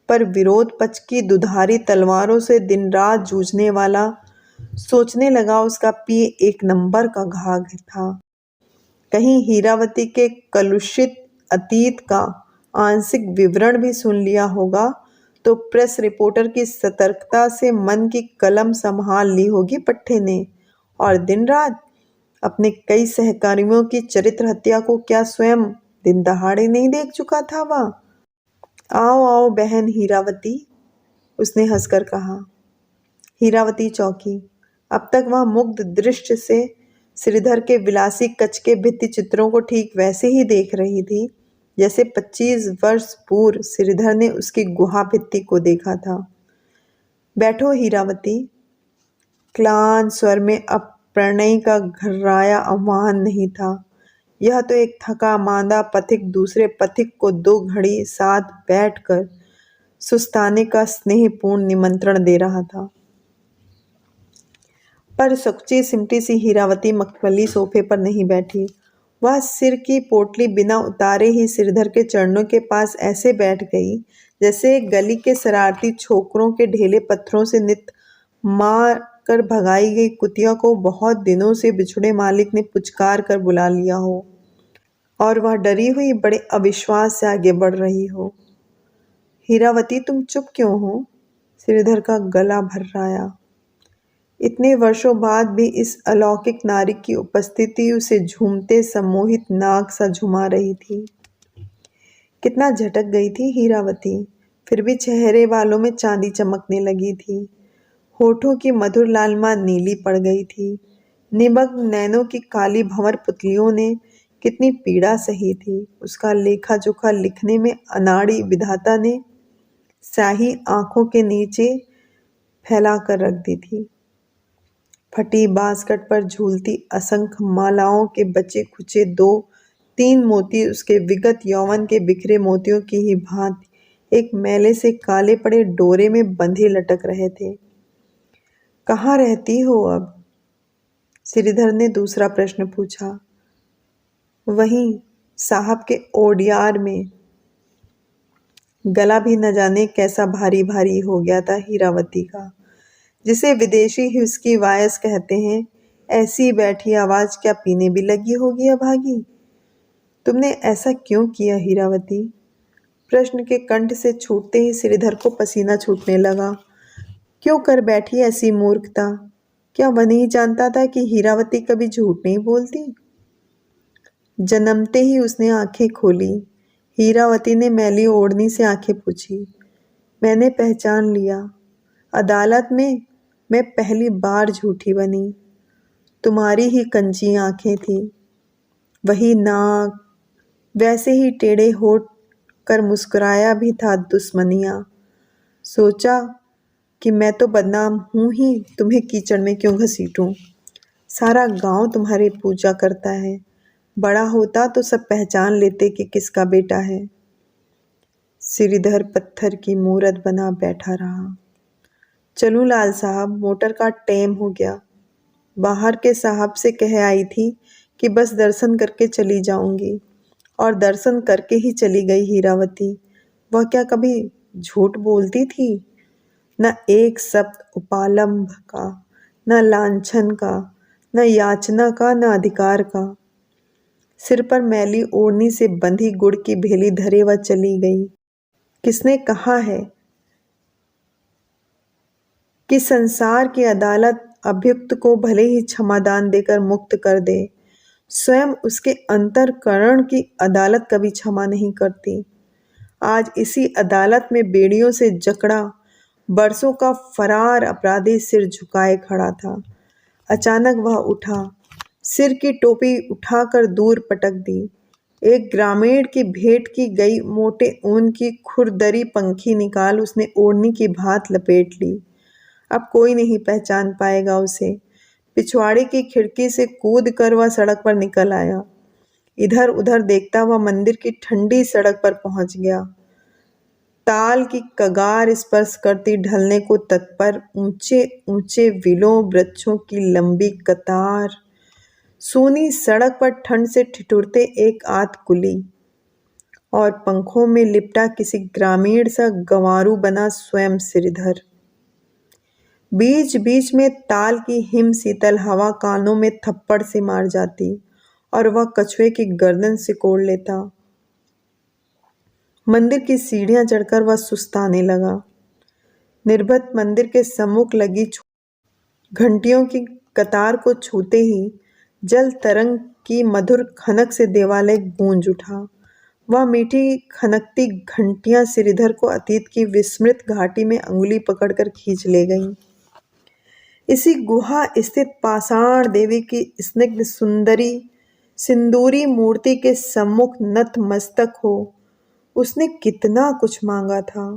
पर विरोध पक्ष की दुधारी तलवारों से दिन रात जूझने वाला सोचने लगा उसका पिए एक नंबर का घाघ था। कहीं हीरावती के कलुषित अतीत का आंशिक विवरण भी सुन लिया होगा तो प्रेस रिपोर्टर की सतर्कता से मन की कलम संभाल ली होगी पट्टे ने, और दिन रात अपने कई सहकारियों की चरित्र हत्या को क्या स्वयं दिन दहाड़े नहीं देख चुका था वह? आओ आओ बहन हीरावती, उसने हंसकर कहा। हीरावती चौंकी। अब तक वह मुग्ध दृष्टि से श्रीधर के विलासी कच्छ के भित्ति चित्रों को ठीक वैसे ही देख रही थी जैसे 25 वर्ष पूर्व श्रीधर ने उसकी गुहा भित्ति को देखा था। बैठो हीरावती, क्लांत स्वर में अब प्रणय का घर्राया आह्वान नहीं था। यह तो एक थका मांदा पथिक दूसरे पथिक को 2 घड़ी साथ बैठकर सुस्ताने का स्नेहपूर्ण निमंत्रण दे रहा था। पर सच्ची सिमटी सी हीरावती मखमली सोफे पर नहीं बैठी। वह सिर की पोटली बिना उतारे ही श्रीधर के चरणों के पास ऐसे बैठ गई जैसे गली के शरारती छोकरों के ढेले पत्थरों से नित मार कर भगाई गई कुतिया को बहुत दिनों से बिछुड़े मालिक ने पुचकार कर बुला लिया हो और वह डरी हुई बड़े अविश्वास से आगे बढ़ रही हो। हीरावती, तुम चुप क्यों हो? श्रीधर का गला भर्राया। इतने वर्षों बाद भी इस अलौकिक नारी की उपस्थिति उसे झूमते सम्मोहित नाग सा झुमा रही थी। कितना झटक गई थी हीरावती, फिर भी चेहरे वालों में चांदी चमकने लगी थी। होठों की मधुर लालिमा नीली पड़ गई थी। निमग्न नैनों की काली भंवर पुतलियों ने कितनी पीड़ा सही थी। उसका लेखा जोखा लिखने में अनाड़ी विधाता ने स्याही आंखों के नीचे फैला कर रख दी थी। फटी बांसकट पर झूलती असंख्य मालाओं के बचे खुचे 2-3 मोती उसके विगत यौवन के बिखरे मोतियों की ही भांति एक मैले से काले पड़े डोरे में बंधे लटक रहे थे। कहाँ रहती हो अब? श्रीधर ने दूसरा प्रश्न पूछा। वहीं साहब के ओडियार में। गला भी न जाने कैसा भारी भारी हो गया था हीरावती का, जिसे विदेशी हिस्की वायस कहते हैं। ऐसी बैठी आवाज क्या पीने भी लगी होगी अभागी? तुमने ऐसा क्यों किया हीरावती? प्रश्न के कंठ से छूटते ही श्रीधर को पसीना छूटने लगा। क्यों कर बैठी ऐसी मूर्खता? क्या वह नहीं जानता था कि हीरावती कभी झूठ नहीं बोलती? जन्मते ही उसने आंखें खोली। हीरावती ने मैली ओढ़नी से आंखें पूछी। मैंने पहचान लिया। अदालत में मैं पहली बार झूठी बनी। तुम्हारी ही कंची आंखें थी, वही नाक, वैसे ही टेढ़े होठ कर मुस्कुराया भी था दुश्मनियाँ। सोचा कि मैं तो बदनाम हूँ ही, तुम्हें कीचड़ में क्यों घसीटूं? सारा गांव तुम्हारी पूजा करता है। बड़ा होता तो सब पहचान लेते कि किसका बेटा है। श्रीधर पत्थर की मूरत बना बैठा रहा। चलूं लाल साहब, मोटर का टाइम हो गया। बाहर के साहब से कह आई थी कि बस दर्शन करके चली जाऊंगी, और दर्शन करके ही चली गई हीरावती। वह क्या कभी झूठ बोलती थी? न एक शब्द उपालंभ का, न लांछन का, न याचना का, न अधिकार का। सिर पर मैली ओढ़नी से बंधी गुड़ की भेली धरे वह चली गई। किसने कहा है कि संसार की अदालत अभियुक्त को भले ही क्षमादान देकर मुक्त कर दे, स्वयं उसके अंतःकरण की अदालत कभी क्षमा नहीं करती। आज इसी अदालत में बेड़ियों से जकड़ा बरसों का फरार अपराधी सिर झुकाए खड़ा था। अचानक वह उठा, सिर की टोपी उठाकर दूर पटक दी। एक ग्रामीण की भेंट की गई मोटे ऊन की खुरदरी पंखी निकाल उसने ओढ़नी की भात लपेट ली। अब कोई नहीं पहचान पाएगा उसे। पिछवाड़े की खिड़की से कूद कर वह सड़क पर निकल आया। इधर उधर देखता हुआ मंदिर की ठंडी सड़क पर पहुंच गया। ताल की कगार स्पर्श करती ढलने को तत्पर ऊंचे ऊंचे विलों वृक्षों की लंबी कतार, सूनी सड़क पर ठंड से ठिठुरते एक आध कुली, और पंखों में लिपटा किसी ग्रामीण सा गंवारू बना स्वयं श्रीधर। बीच बीच में ताल की हिम शीतल हवा कानों में थप्पड़ से मार जाती और वह कछुए की गर्दन सिकोड़ लेता। मंदिर की सीढ़ियां चढ़कर वह सुस्ताने लगा। निर्भत मंदिर के सम्मुख लगी घंटियों की कतार को छूते ही जल तरंग की मधुर खनक से देवालय गूंज उठा। वह मीठी खनकती घंटियां श्रीधर को अतीत की विस्मृत घाटी में अंगुली पकड़कर खींच ले गईं। इसी गुहा स्थित पाषाण देवी की स्निग्ध सुंदरी सिंदूरी मूर्ति के सम्मुख नतमस्तक हो उसने कितना कुछ मांगा था।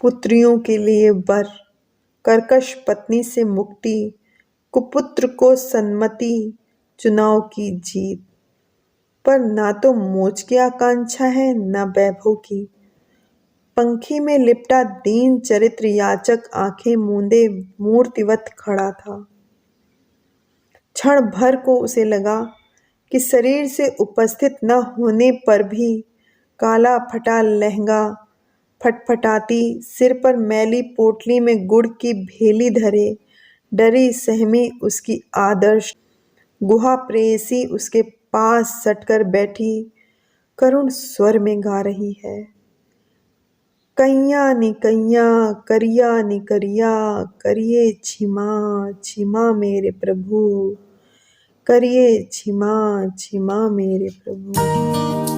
पुत्रियों के लिए वर, कर्कश पत्नी से मुक्ति, कुपुत्र को सन्मति, चुनाव की जीत। पर ना तो मोक्ष की आकांक्षा है न वैभव की। पंखी में लिपटा दीन चरित्र याचक आंखें मूंदे मूर्तिवत खड़ा था। क्षण भर को उसे लगा कि शरीर से उपस्थित न होने पर भी काला फटा लहंगा फटफटाती, सिर पर मैली पोटली में गुड़ की भेली धरे डरी सहमी उसकी आदर्श गुहा प्रेयसी उसके पास सटकर बैठी करुण स्वर में गा रही है। कैया नी कैया करिया नी करिया, करिए छिमा छिमा मेरे प्रभु, करिए छिमा छिमा मेरे प्रभु।